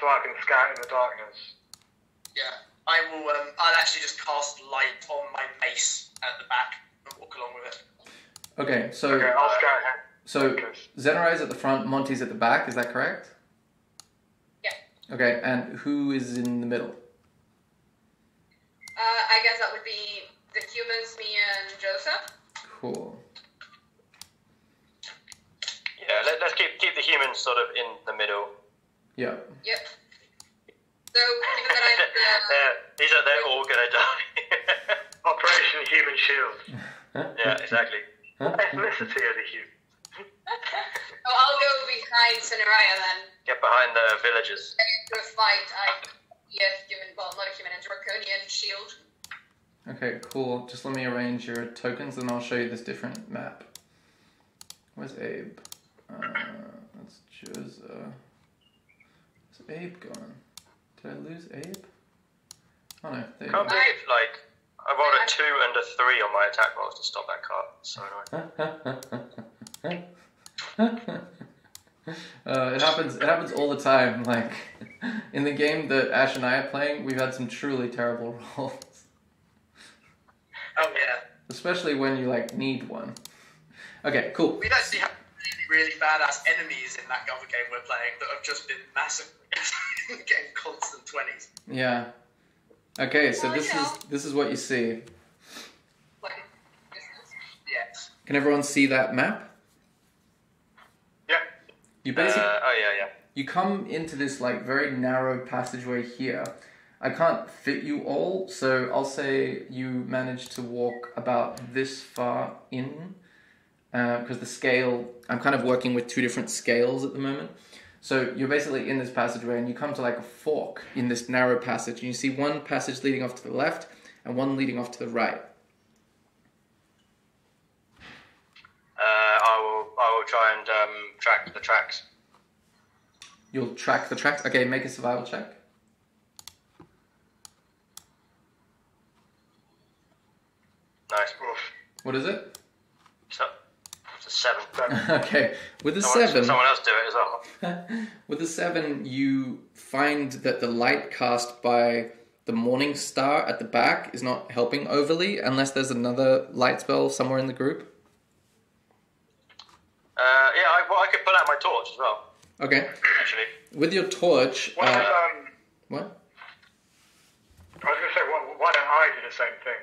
so I can scout in the darkness? Yeah. I will. I'll actually just cast light on my mace at the back and walk along with it. Okay, so Okay, I'll scout ahead. so Zenrai's at the front, Monty's at the back. Is that correct? Yeah. Okay, and who is in the middle? I guess that would be the humans, me and Joseph. Cool. Yeah, let's keep the humans sort of in the middle. Yeah. Yep. So, given that They're all gonna die. Operation Human Shield. Yeah, exactly. Ethnicity of the human. So I'll go behind Cineraya then. Get behind the villagers. Into a fight, not a human, a draconian shield. Okay, cool. Just let me arrange your tokens and I'll show you this different map. Where's Abe? That's Joseph. Where's Abe gone? Did I lose Abe? Oh no, there you Can't go. believe, like, I rolled a 2 and a 3 on my attack rolls to stop that card. So annoying. It happens all the time. Like in the game that Ash and I are playing, we've had some truly terrible rolls. Oh yeah. Especially when you like need one. Okay, cool. We'd actually have really badass enemies in that other game we're playing that have just been massacred, getting constant 20s. Yeah. Okay, so Well, this is what you see. Like, distance. Yes. Can everyone see that map? Yeah. You basically yeah. you come into this like very narrow passageway here. I can't fit you all, so I'll say you managed to walk about this far in, because the scale, I'm kind of working with two different scales at the moment. So you're basically in this passageway and you come to like a fork in this narrow passage and you see one passage leading off to the left and one leading off to the right. I will try and track the tracks. You'll track the tracks. Okay, make a survival check. Nice. What is it? So, it's a 7. Okay, with a 7. Someone else do it as well. With a 7, you find that the light cast by the morning star at the back is not helping overly, unless there's another light spell somewhere in the group. I could pull out my torch as well, Okay, actually. with your torch. What? What? I was going to say, why don't I do the same thing?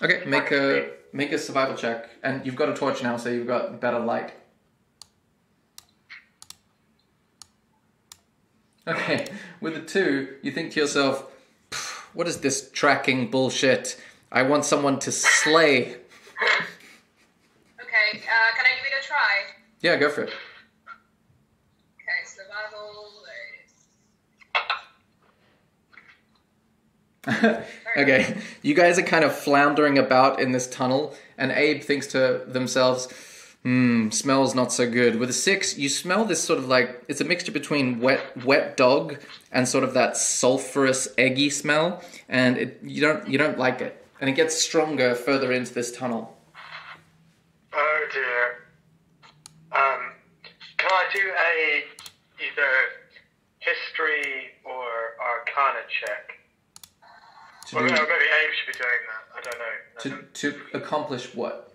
Okay, make a survival check, and you've got a torch now, so you've got better light. Okay, with a 2, you think to yourself, "What is this tracking bullshit? I want someone to slay." Okay, can I give it a try? Yeah, go for it. Okay, survival, there it is. Okay, you guys are kind of floundering about in this tunnel, and Abe thinks to themselves, smells not so good. With a 6, you smell this sort of like, it's a mixture between wet dog and sort of that sulfurous, eggy smell, and you don't like it. And it gets stronger further into this tunnel. Oh dear. Can I do either history or arcana check? To Or do, maybe Abe should be doing that. I don't know. to accomplish what?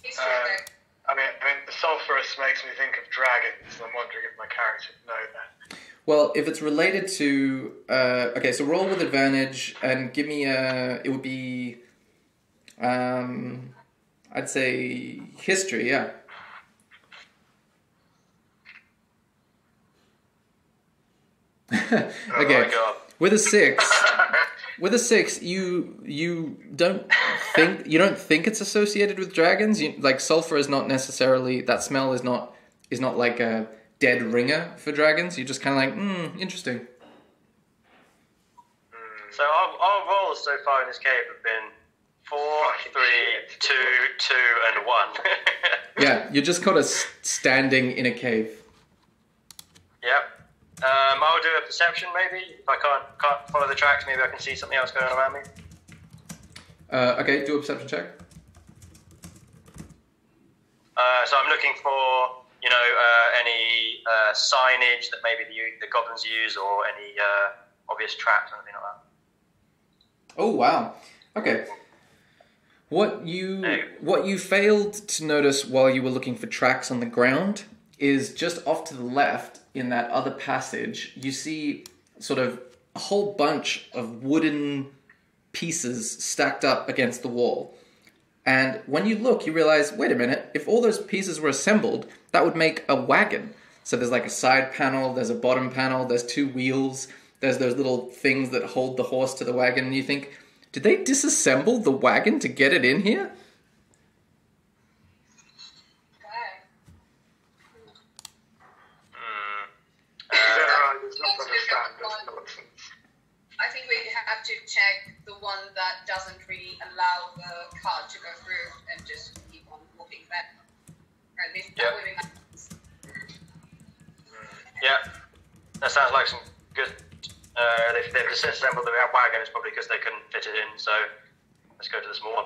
History check. I mean, the sulphurous makes me think of dragons, and I'm wondering if my character would know that. Well, if it's related to... okay, so roll with advantage and give me a... It would be... I'd say history, yeah. Oh Okay, my god. with a 6, with a 6, you don't think it's associated with dragons. Like sulfur is not necessarily, that smell is not like a dead ringer for dragons. You're just kind of like, interesting. So our rolls so far in this cave have been 4, 3, 2, 2, and 1. Yeah, you're just kind of standing in a cave. Yep. I'll do a perception maybe. If I can't follow the tracks, maybe I can see something else going on around me. Okay, do a perception check. So I'm looking for, any signage that maybe the goblins use, or any obvious traps or anything like that. Oh wow. Okay. What you failed to notice while you were looking for tracks on the ground is just off to the left in that other passage, you see sort of a whole bunch of wooden pieces stacked up against the wall. And when you look, you realize, wait a minute, if all those pieces were assembled, that would make a wagon. So there's like a side panel, there's a bottom panel, there's 2 wheels, there's those little things that hold the horse to the wagon, and you think, did they disassemble the wagon to get it in here? I think we have to check the one that doesn't really allow the cart to go through and just keep on walking back. At least that would be nice. Yeah, that sounds like some good. If they've disassembled the wagon, it's probably because they couldn't fit it in. So let's go to the small one.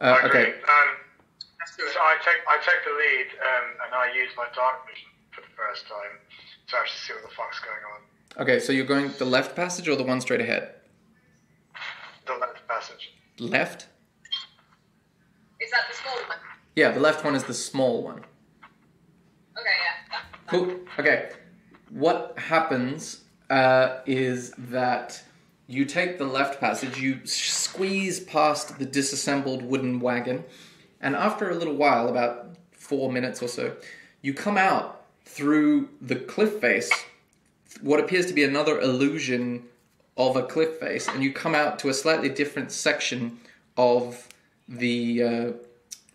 Okay. So I take the lead, and I use my dark vision for the first time to actually see what the fuck's going on. Okay, so you're going the left passage or the one straight ahead? The left passage. Left? Is that the small one? Yeah, the left one is the small one. Okay, yeah. Cool. Okay. What happens is that you take the left passage, you squeeze past the disassembled wooden wagon, and after a little while, about 4 minutes or so, you come out through the cliff face, what appears to be another illusion of a cliff face, and you come out to a slightly different section of the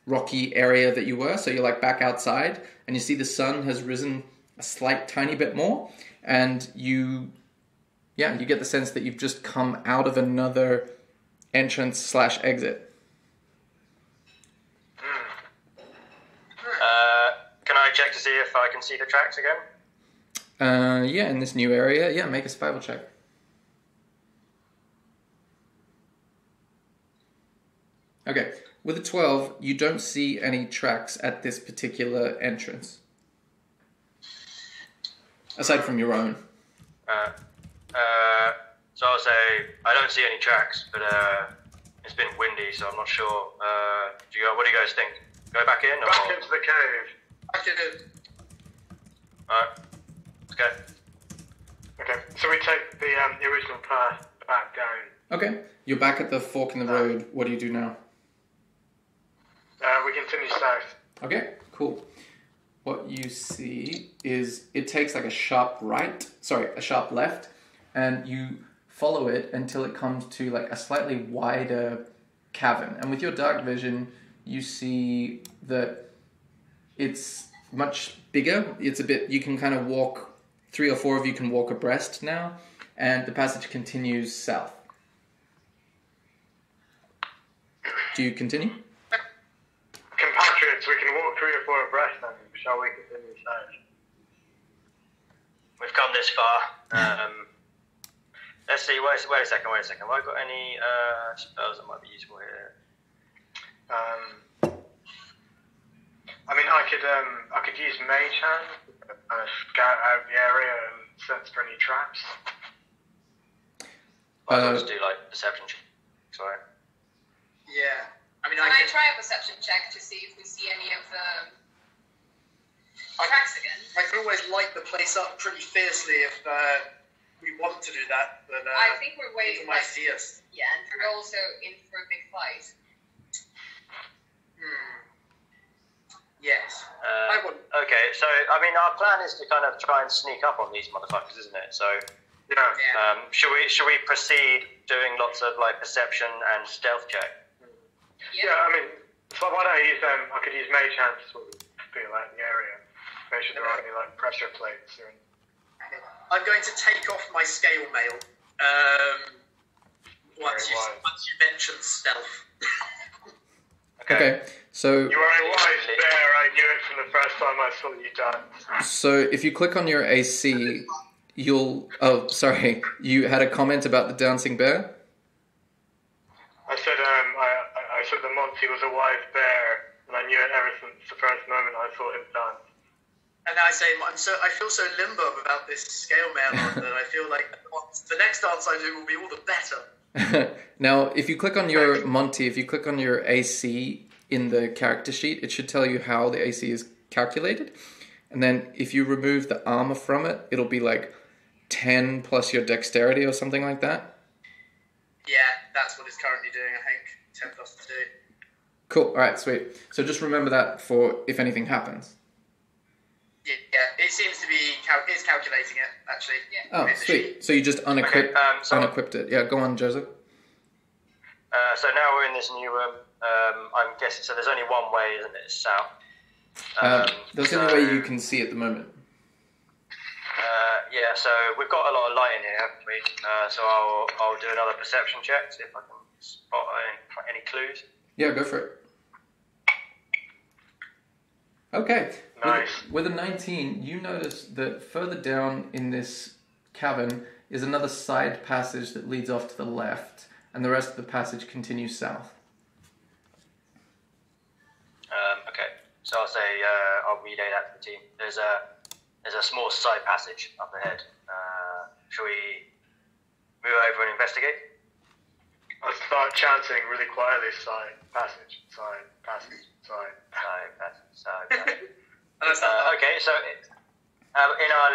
rocky area that you were. So you're like back outside, and you see the sun has risen a slight tiny bit more, and you get the sense that you've just come out of another entrance/exit. Can I check to see if I can see the tracks again? Yeah, in this new area. Yeah, make a survival check. Okay, with a 12, you don't see any tracks at this particular entrance. Aside from your own. So I'll say, I don't see any tracks, but it's been windy, so I'm not sure. What do you guys think? Go back in? Or? Back into the cave. Back in. Alright, let's go. Okay, so we take the original path back down. Okay, you're back at the fork in the road. What do you do now? We continue south. Okay, cool. What you see is it takes like a sharp left, and you follow it until it comes to like a slightly wider cavern. And with your dark vision, you see that it's much bigger. It's a bit, you can kind of walk, 3 or 4 of you can walk abreast now, and the passage continues south. Do you continue? Compatriots, we can walk 3 or 4 abreast then. Shall we continue south? We've come this far. Let's see, wait a second. Have I got any spells that might be useful here? I mean, I could use Mage Hand and scout out the area and sense for any traps. I'll just do like perception check. Sorry. Yeah. I mean, Can I I can try a perception check to see if we see any of the tracks again? I can always light the place up pretty fiercely if we want to do that, but I think we're people might see us. Yeah, and we're also in for a big fight. Yes. I would. Okay, so I mean, our plan is to kind of try and sneak up on these motherfuckers, isn't it? So Yeah. Should we proceed doing lots of like perception and stealth check? Yeah, I mean, so why don't I use I could use mage hand to sort of feel out the area. Make sure there aren't any like pressure plates or anything. I'm going to take off my scale mail once you mention stealth. Okay, so You are a wise bear. I knew it from the first time I saw you dance. so if you click on your AC, you'll. Oh, sorry. You had a comment about the dancing bear. I said I said the Monty was a wise bear, and I knew it ever since the first moment I saw him dance. And I say, I feel so limbo about this scale mail on that I feel like the next dance I do will be all the better. Now, if you click on your Monty, if you click on your AC in the character sheet, it should tell you how the AC is calculated. And then if you remove the armor from it, it'll be like 10 plus your dexterity or something like that. Yeah, that's what it's currently doing, I think. 10 plus 2. Cool. All right, sweet. So just remember that for if anything happens. Yeah, it seems to be it's calculating it, actually. Yeah. Oh, sweet. So you just unequipped it. Yeah, go on, Joseph. So now we're in this new room. I'm guessing, so there's only one way, isn't it? It's south. That's the only way you can see at the moment. Yeah, so we've got a lot of light in here, haven't we? So I'll do another perception check, see if I can spot any clues. Yeah, go for it. Okay. Nice. With a 19, you notice that further down in this cavern is another side passage that leads off to the left, and the rest of the passage continues south. Okay, so I'll say I'll relay that to the team. There's a small side passage up ahead. Shall we move over and investigate? I start chanting really quietly, side passage, side passage, side. Side passage. Okay, so in our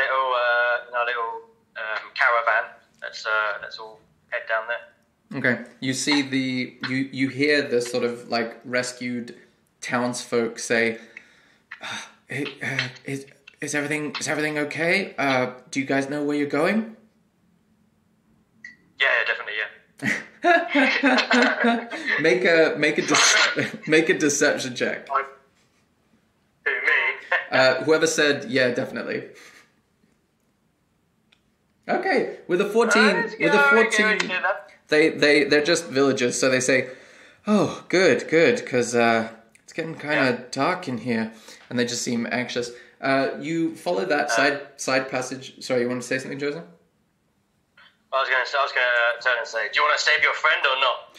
little caravan, let's all head down there. Okay. You see you hear the sort of like rescued townsfolk say, hey, is everything okay? Do you guys know where you're going? Yeah, definitely, yeah. make a deception check. Who, me? Whoever said yeah, definitely. Okay, with a 14, they're just villagers, so they say, "Oh, good, because it's getting kind of dark in here," and they just seem anxious. You follow that side passage. Sorry, you want to say something, Joseph? I was going to turn and say, do you want to save your friend or not?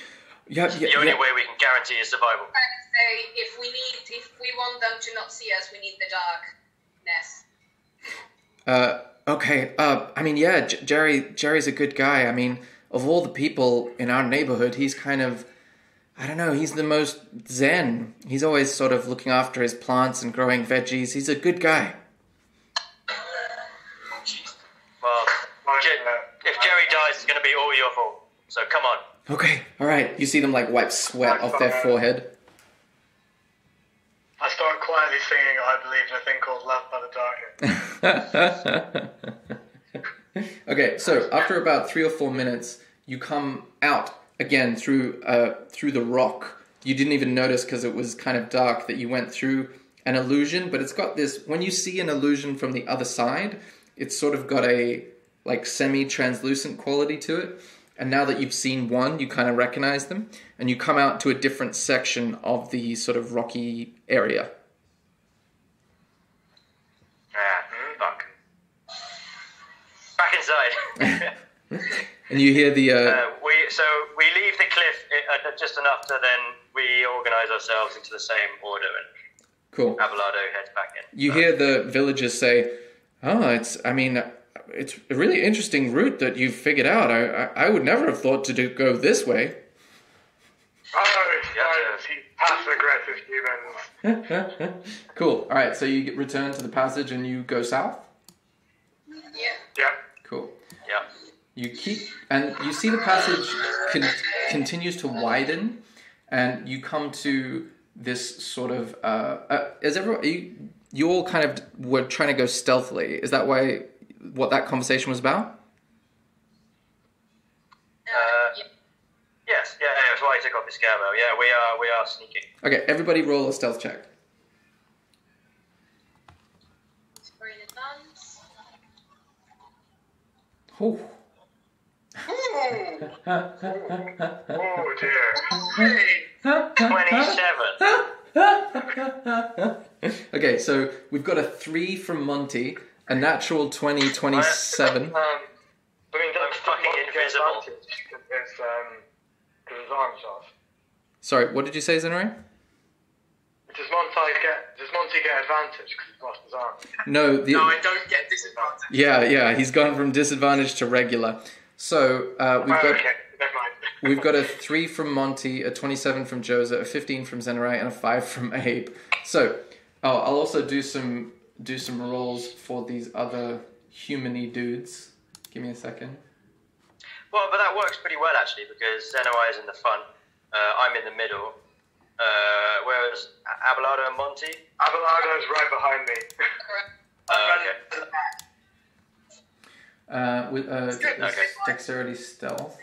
Yeah, it's the only way we can guarantee his survival. I'm trying to say, if we want them to not see us, we need the darkness. Okay. I mean, yeah, Jerry's a good guy. I mean, of all the people in our neighborhood, he's kind of, I don't know, he's the most zen. He's always sort of looking after his plants and growing veggies. He's a good guy. Well, if Jerry dies, it's going to be all your fault. So come on. Okay, all right. You see them like wipe sweat off their forehead. I start quietly singing I Believe in a Thing Called Love by the Darkness. Okay, so after about 3 or 4 minutes, you come out again through the rock. You didn't even notice because it was kind of dark that you went through an illusion, but it's got this, when you see an illusion from the other side, it's sort of got a like semi-translucent quality to it. And now that you've seen one, you kind of recognize them, and you come out to a different section of the sort of rocky area. Fuck. Back inside. And you hear the... we leave the cliff just enough to then reorganize ourselves into the same order, and cool. Abelardo heads back in. You hear the villagers say, "Oh, it's a really interesting route that you've figured out. I would never have thought to go this way." Oh, yes, passive-aggressive humans. Cool. All right, so you return to the passage and you go south? Yeah. Cool. Yeah. You see the passage continues to widen, and you come to this sort of... you all kind of were trying to go stealthily. Is that what that conversation was about? Yes, yeah, that's why I took off the scare bell. Yeah, we are sneaking. Okay, everybody roll a stealth check. We're in advance. Ooh. Oh dear. Hey, 27. Okay, so we've got a 3 from Monty, a natural 20, 27. I mean, I'm fucking invisible. Because his arm's off. Sorry, what did you say, Zenrai? Does Monty get advantage because he's lost his arm? No, no, I don't get disadvantage. yeah, he's gone from disadvantage to regular. So Okay, never mind. we've got a 3 from Monty, a 27 from Joza, a 15 from Zenrai, and a 5 from Abe. So I'll also do some rolls for these other human-y dudes. Give me a second. Well, but that works pretty well actually because Zenoi is in the front. I'm in the middle. Whereas Abelardo and Monty. Abelardo's right behind me. Okay. With Okay. dexterity stealth.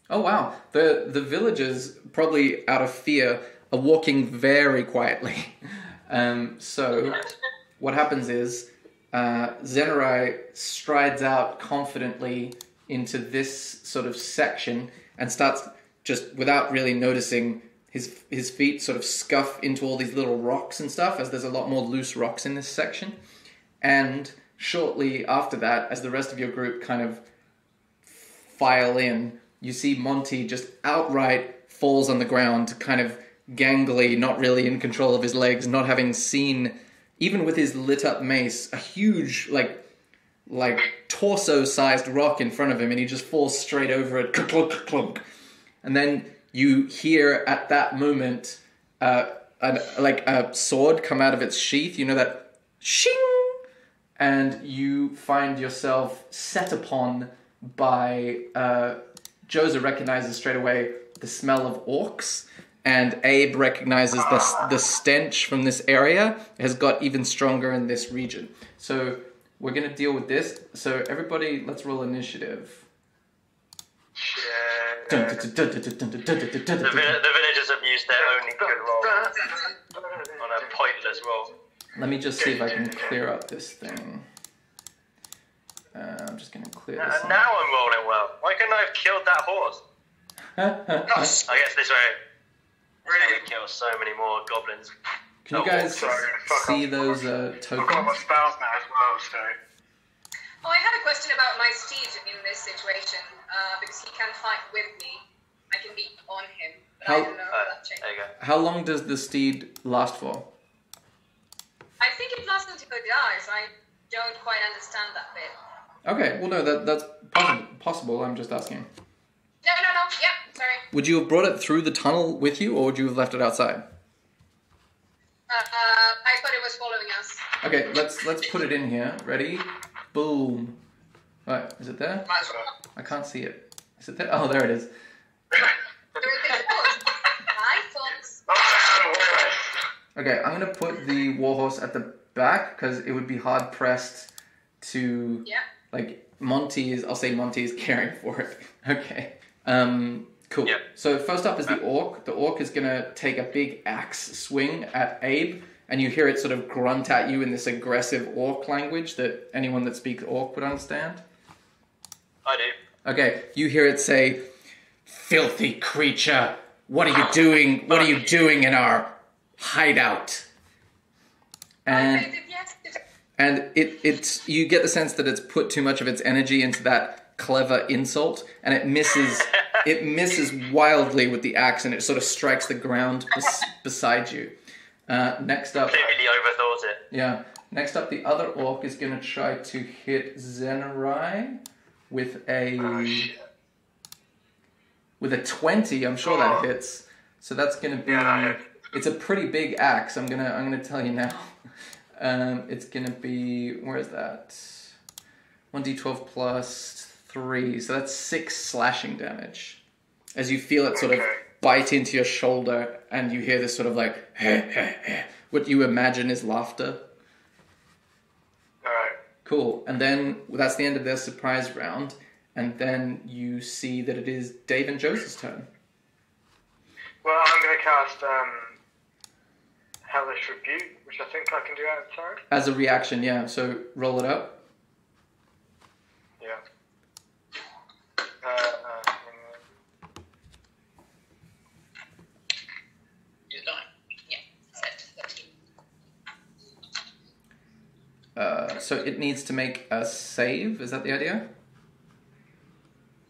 Oh wow, the villagers, probably out of fear, are walking very quietly. So what happens is Zenrai strides out confidently into this sort of section and starts, just without really noticing, his feet sort of scuff into all these little rocks and stuff, as there's a lot more loose rocks in this section. And shortly after that, as the rest of your group kind of file in, you see Monty just outright falls on the ground, kind of gangly, not really in control of his legs, not having seen, even with his lit up mace, a huge, like torso-sized rock in front of him, and he just falls straight over it, clunk, clunk. And then you hear at that moment a sword come out of its sheath, you know, that shing, and you find yourself set upon by, Joza recognizes straight away the smell of orcs, and Abe recognizes the stench from this area has got even stronger in this region. So we're going to deal with this. So everybody, let's roll initiative. The villagers have used their only good roll on a pointless roll. Let me just see if I can clear up this thing. I'm just going to clear this And now I'm rolling well. Why couldn't I have killed that horse? up. I guess this way. Really kill so many more goblins. Can you guys see those I've got tokens? my spells now as well, so. Oh, I had a question about my steed in this situation, because he can fight with me. I can be on him, but I don't know how that changes. There you go. How long does the steed last for? I think it lasts until it dies. I don't quite understand that bit. Okay, well no, that's possible. I'm just asking. No. Yeah, sorry. Would you have brought it through the tunnel with you, or would you have left it outside? I thought it was following us. Okay, let's put it in here. Ready? Boom. Right, is it there? Might as well. I can't see it. Is it there? Oh, there it is. Hi, folks. Okay, I'm gonna put the warhorse at the back because it would be hard pressed to Monty is caring for it. Okay. Cool. Yeah. So first up is the orc. The orc is gonna take a big axe swing at Abe, and you hear it sort of grunt at you in this aggressive orc language that anyone that speaks orc would understand. I do. Okay, you hear it say, "Filthy creature, what are you doing? What are you doing in our hideout?" And it's you get the sense that it's put too much of its energy into that clever insult, and it misses wildly with the axe, and it sort of strikes the ground beside you. Next up, Clearly overthought it. yeah. Next up, the other orc is going to try to hit Zenrai with a 20. I'm sure that hits. So that's going to be. It's a pretty big axe. I'm gonna tell you now. It's going to be, where is that? 1d12 plus 3. So that's 6 slashing damage. As you feel it sort of bite into your shoulder, and you hear this sort of like what you imagine is laughter. Alright. Cool. And then that's the end of their surprise round. and then you see that it is Dave and Joseph's turn. Well, I'm going to cast Hellish Rebuke, which I think I can do out of turn. As a reaction, yeah. So roll it up. Yeah. You're dying. Yeah, set 13. So it needs to make a save. Is that the idea?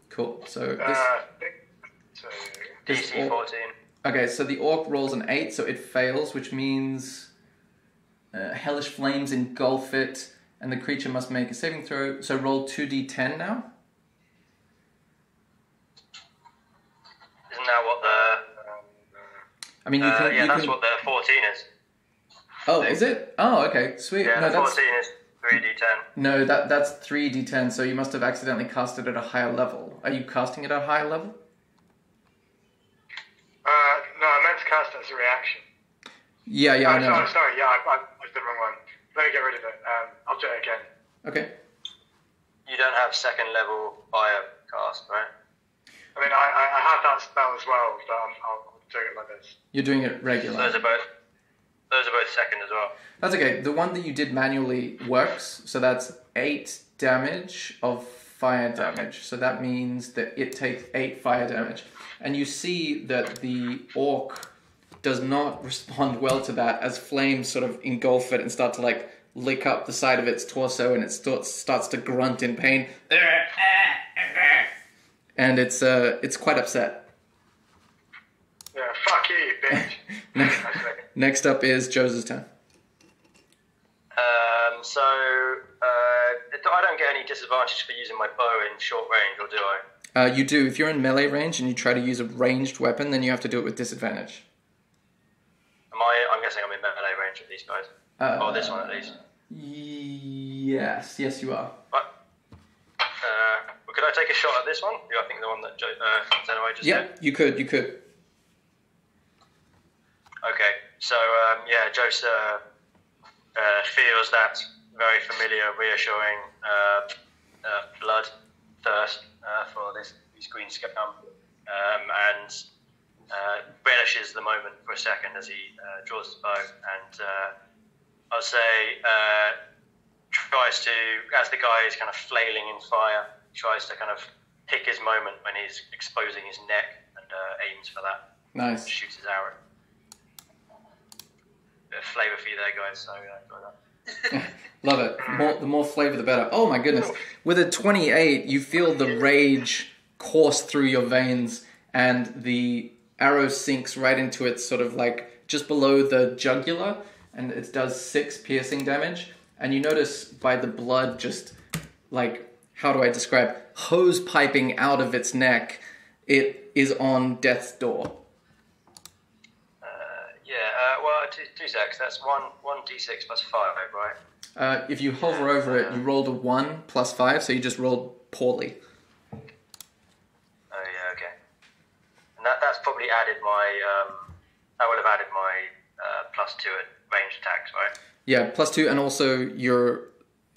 Cool. So this. I think so. this DC 14. Okay, so the orc rolls an 8, so it fails, which means hellish flames engulf it, and the creature must make a saving throw. So roll 2d10 now. Isn't that what the... I mean, you can. yeah, you that's can... what the 14 is. Oh, is it? Oh, okay, sweet. Yeah, No, the 14 is 3d10. No, that's 3d10, so you must have accidentally cast it at a higher level. Are you casting it at a higher level? No, I meant to cast it as a reaction. Yeah, I know. Sorry, yeah, I did the wrong one. Let me get rid of it. I'll do it again. Okay. You don't have second level fire cast, right? I mean, I have that spell as well, but I'll do it like this. You're doing it regular. Those are both second as well. That's okay. The one that you did manually works, so that's 8 damage of fire damage. So that means that it takes 8 fire damage. And you see that the orc does not respond well to that as flames sort of engulf it and start to like lick up the side of its torso, and it starts to grunt in pain. And it's quite upset. Yeah, fuck you, bitch. Next up is Joseph's turn. So I don't get any disadvantage for using my bow in short range, or do I? You do. If you're in melee range and you try to use a ranged weapon, then you have to do it with disadvantage. I'm guessing I'm in melee range with these guys. Or this one at least. Yes, you are. Well, could I take a shot at this one? I think the one that Zenoi just did. You could. Okay, so Josa feels that very familiar, reassuring blood thirst for these green scum, and relishes the moment for a second as he draws his bow, and I'll say tries to, as the guy is kind of flailing in fire, tries to kind of pick his moment when he's exposing his neck and aims for that. Nice. Shoots his arrow. Bit of flavour for you there, guys. So enjoy that. Love it. The more flavor, the better. Oh my goodness! With a 28, you feel the rage course through your veins, and the arrow sinks right into it, sort of like just below the jugular, and it does 6 piercing damage. And you notice by the blood just like, how do I describe, hose piping out of its neck, it is on death's door. Well, 2 secs. That's 1d6 plus 5, right? If you hover over it, you rolled a 1 plus 5, so you just rolled poorly. Oh yeah, okay. And that's probably added my. I would have added my plus 2 at ranged attacks, right? Yeah, plus 2, and also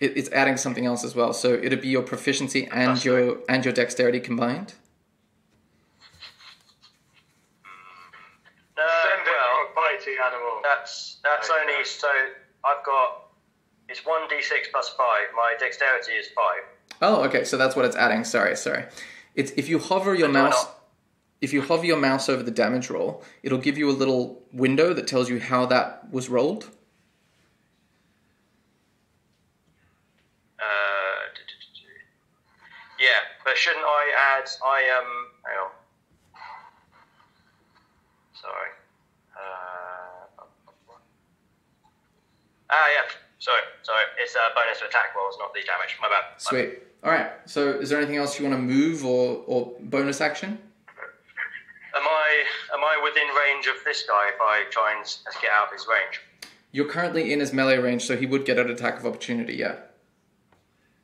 it's adding something else as well. So it'd be your proficiency and your dexterity combined. Animal. That's only, so I've got, it's 1d6 plus 5. My dexterity is 5. Oh, okay. So that's what it's adding. Sorry. It's if you hover your mouse over the damage roll, it'll give you a little window that tells you how that was rolled. Yeah, but shouldn't I add? Hang on. Sorry. Yeah. Sorry. It's a bonus to attack rolls, not the damage. My bad. Sweet. All right. So, is there anything else you want to move or bonus action? Am I within range of this guy if I try and get out of his range? You're currently in his melee range, so he would get an attack of opportunity. Yeah.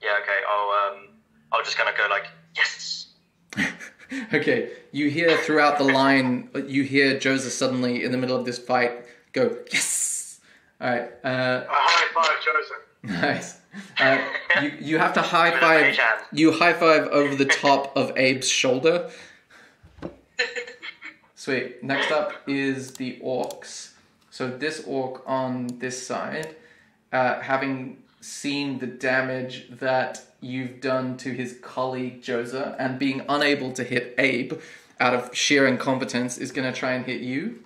Yeah. Okay. I'll just kind of go like yes. Okay. You hear throughout the line. You hear Joseph suddenly in the middle of this fight go yes. All right. A high five, Joseph. Nice. You have to high five. You high five over the top of Abe's shoulder. Sweet. Next up is the orcs. So this orc on this side, having seen the damage that you've done to his colleague Joza and being unable to hit Abe out of sheer incompetence, is going to try and hit you.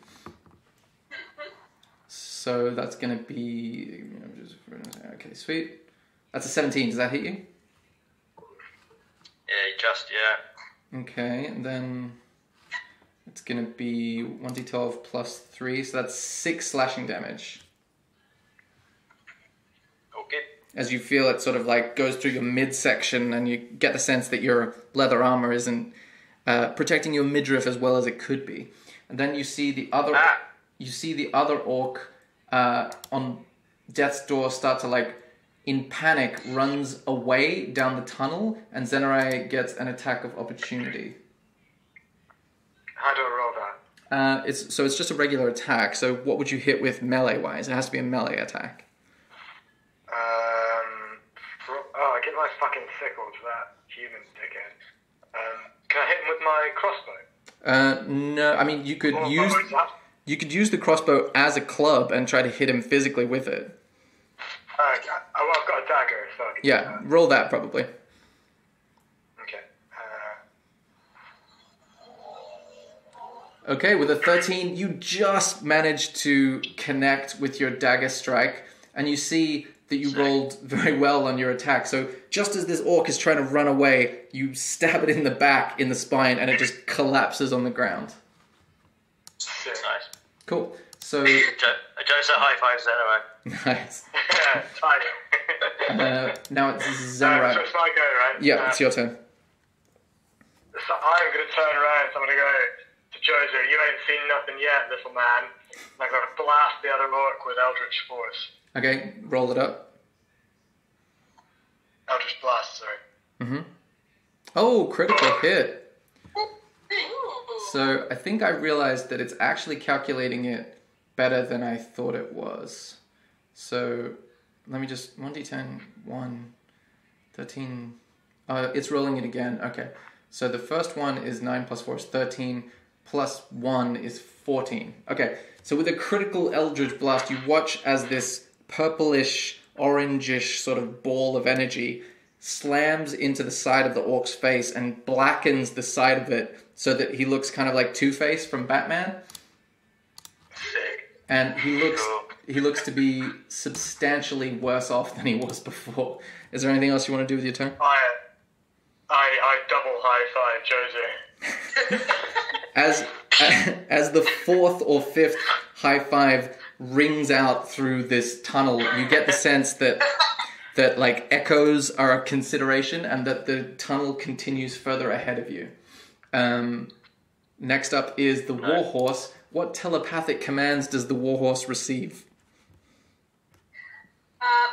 So that's going to be... Okay, sweet. That's a 17. Does that hit you? Yeah. Okay, and then it's going to be 1d12 plus 3, so that's 6 slashing damage. Okay. As you feel it sort of like goes through your midsection, and you get the sense that your leather armor isn't protecting your midriff as well as it could be. And then you see the other orc on death's door start to, like, in panic, runs away down the tunnel, and Zenarai gets an attack of opportunity. How do I roll that? It's just a regular attack. So what would you hit with melee-wise? It has to be a melee attack. I get my fucking sickle to that human dickhead. Can I hit him with my crossbow? No. I mean, you could use the crossbow as a club and try to hit him physically with it. Okay. Oh, I've got a dagger, so I can do that. Roll that probably. Okay. Okay, with a 13, you just managed to connect with your dagger strike, and you see that you rolled very well on your attack. So just as this orc is trying to run away, you stab it in the back, in the spine, and it just collapses on the ground. Sick. Nice. Cool. So... Joseph high fives anyway. Nice. Tight. Now it's Zenarai. So it's my go, right? Yeah, it's your turn. So I'm going to turn around, so I'm going to go to Jozo. You ain't seen nothing yet, little man. And I'm going to blast the other orc with Eldritch Force. Okay, roll it up. Eldritch Blast, sorry. Mm-hmm. Oh, critical hit. So I think I realized that it's actually calculating it better than I thought it was. So let me just 1d10, 1, 13. It's rolling it again. Okay. So the first one is 9 plus 4 is 13, plus 1 is 14. Okay. So with a critical Eldritch Blast, you watch as this purplish, orangish sort of ball of energy slams into the side of the orc's face and blackens the side of it so that he looks kind of like Two-Face from Batman. Sick. And he looks to be substantially worse off than he was before. Is there anything else you want to do with your turn? I double high five Jozo. As the fourth or fifth high five rings out through this tunnel, you get the sense that like echoes are a consideration and that the tunnel continues further ahead of you. Next up is the Warhorse. What telepathic commands does the Warhorse receive? I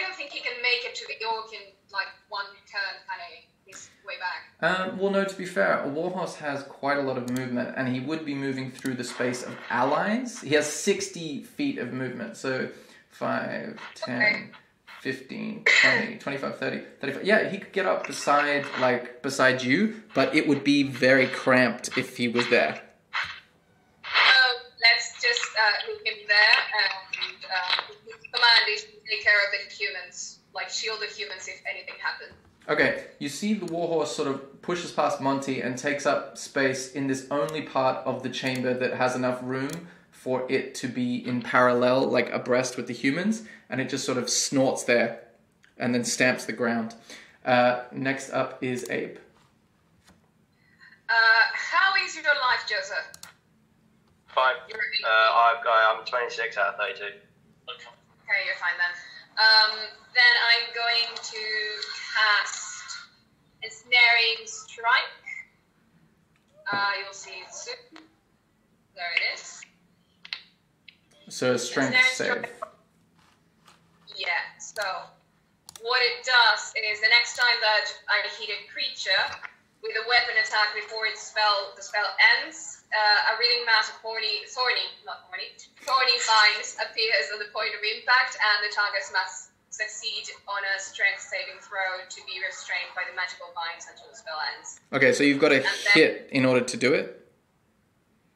don't think he can make it to the orc in like one turn, kind of his way back. Well, no, to be fair, a Warhorse has quite a lot of movement, and he would be moving through the space of allies. He has 60 feet of movement, so 5, 10, 15, 20, 25, 30, 35. Yeah, he could get up beside you, but it would be very cramped if he was there. Let's just leave him there, and his command is to take care of the humans, like shield the humans if anything happens. Okay, you see the Warhorse sort of pushes past Monty and takes up space in this only part of the chamber that has enough room for it to be in parallel, like abreast with the humans, and it just sort of snorts there and then stamps the ground. Next up is Abe. How is your life, Joseph? Fine. I'm 26 out of 32. Okay, you're fine then. Then I'm going to cast Ensnaring Strike. You'll see it soon. There it is. So strength save. Yeah, so what it does is the next time that I hit a creature with a weapon attack before the spell ends, a reading mass of thorny vines appears at the point of impact, and the target succeed on a strength saving throw to be restrained by the magical binds until the spell ends. Okay, so you've got to then- hit in order to do it?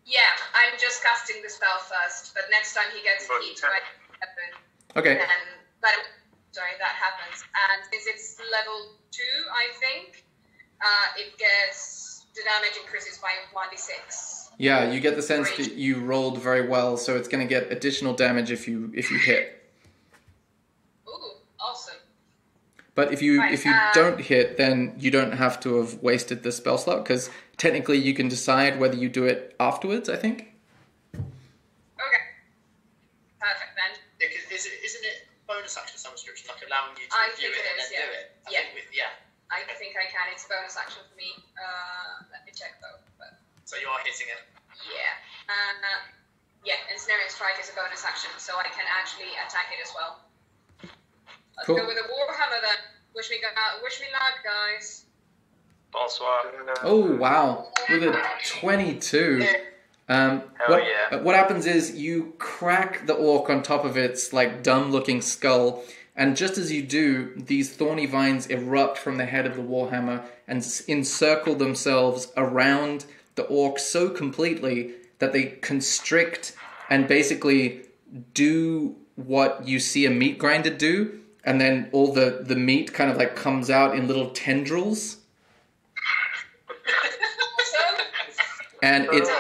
Yeah, I'm just casting the spell first, but next time he gets hit by the weapon, Okay. then that happens. And since it's level 2, I think, it gets the damage increases by 1d6. Yeah, you get the sense that you rolled very well, so it's going to get additional damage if you hit. Ooh, awesome. But if you Right, don't hit, then you don't have to have wasted the spell slot, because technically you can decide whether you do it afterwards, I think. Okay. Perfect then. Yeah, 'cause isn't it bonus action of some description, like allowing you to I review think it it and is, then do yeah. it? Yeah. I think I think I can. It's a bonus action for me. Let me check though. But so you are hitting it. yeah. Ensnaring strike is a bonus action, so I can actually attack it as well. Let's Cool. go with a warhammer then. Wish me luck, guys. Bonsoir. Oh, wow. With a 22. What happens is you crack the orc on top of its like dumb-looking skull, and just as you do, these thorny vines erupt from the head of the warhammer and encircle themselves around the orc so completely that they constrict and basically do what you see a meat grinder do, and then all the meat kind of like comes out in little tendrils, and it's...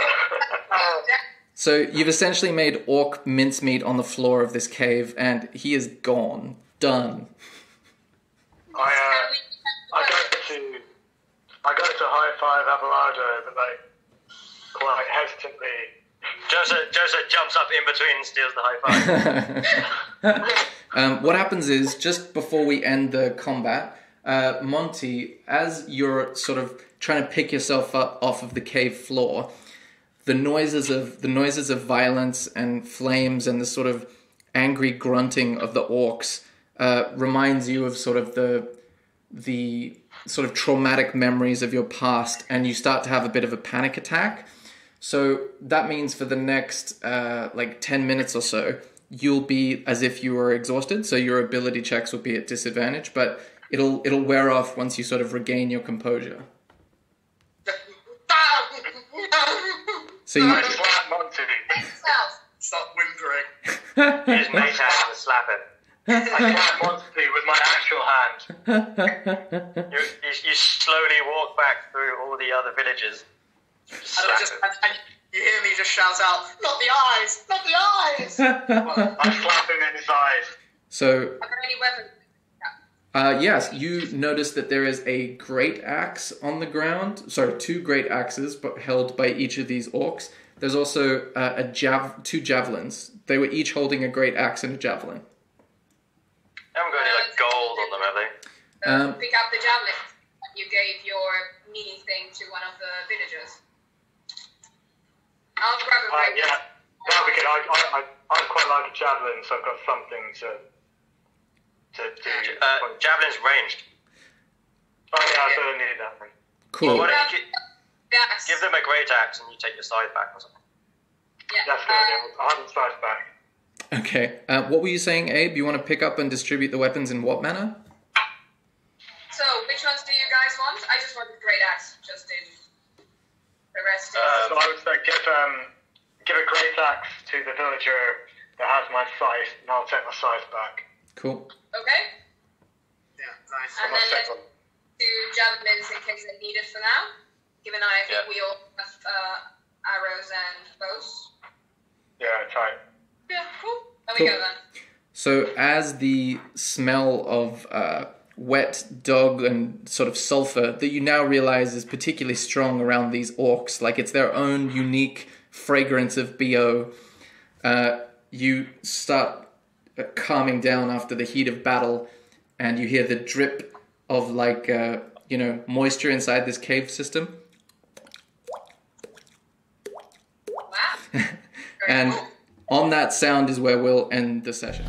So you've essentially made orc mincemeat on the floor of this cave, and he is gone. Done. I go to high five Abelardo, but like quite hesitantly. Joseph jumps up in between and steals the high five. What happens is, just before we end the combat, Monty, as you're sort of trying to pick yourself up off of the cave floor, the noises of violence and flames and the sort of angry grunting of the orcs reminds you of sort of the sort of traumatic memories of your past, and you start to have a bit of a panic attack. So that means for the next 10 minutes or so, you'll be as if you were exhausted, so your ability checks will be at disadvantage, but it'll wear off once you sort of regain your composure. So you... Slap Monty. Stop whimpering. His mate hand to slap him. I slap Monty with my actual hand. You slowly walk back through all the other villages. And Slap him. you hear me just shout out, "Not the eyes! Not the eyes!" I slap him in his eyes. So, Are there any weapons? yes, you notice that there is a great axe on the ground. Sorry, 2 great axes, but held by each of these orcs. There's also 2 javelins. They were each holding a great axe and a javelin. They haven't got any like gold on them, have they? Pick up the javelin. You gave your mini thing to one of the villagers. I'll grab a break. Yeah, that'll be good. I quite like a javelin, so I've got something to do. Javelin's ranged. Oh yeah, I don't need that then. Cool. Well, why don't you Yes. give them a great axe and you take your scythe back or something? Yeah. That's good. Yeah. I haven't started back. Okay. What were you saying, Abe? You want to pick up and distribute the weapons in what manner? So, which ones do you guys want? I just want the great axe, just in the rest. So I would say give a great axe to the villager that has my scythe, and I'll take my scythe back. Cool. Okay. Yeah, nice. And then let's do javelins in case they're needed for now. Given I think we all have arrows and bows. Yeah, tight. Yeah, cool. There Cool. we go then. So as the smell of wet dog and sort of sulfur that you now realize is particularly strong around these orcs, like it's their own unique fragrance of BO, you start calming down after the heat of battle, and you hear the drip of moisture inside this cave system. Wow. Very And cool. on that sound is where we'll end the session.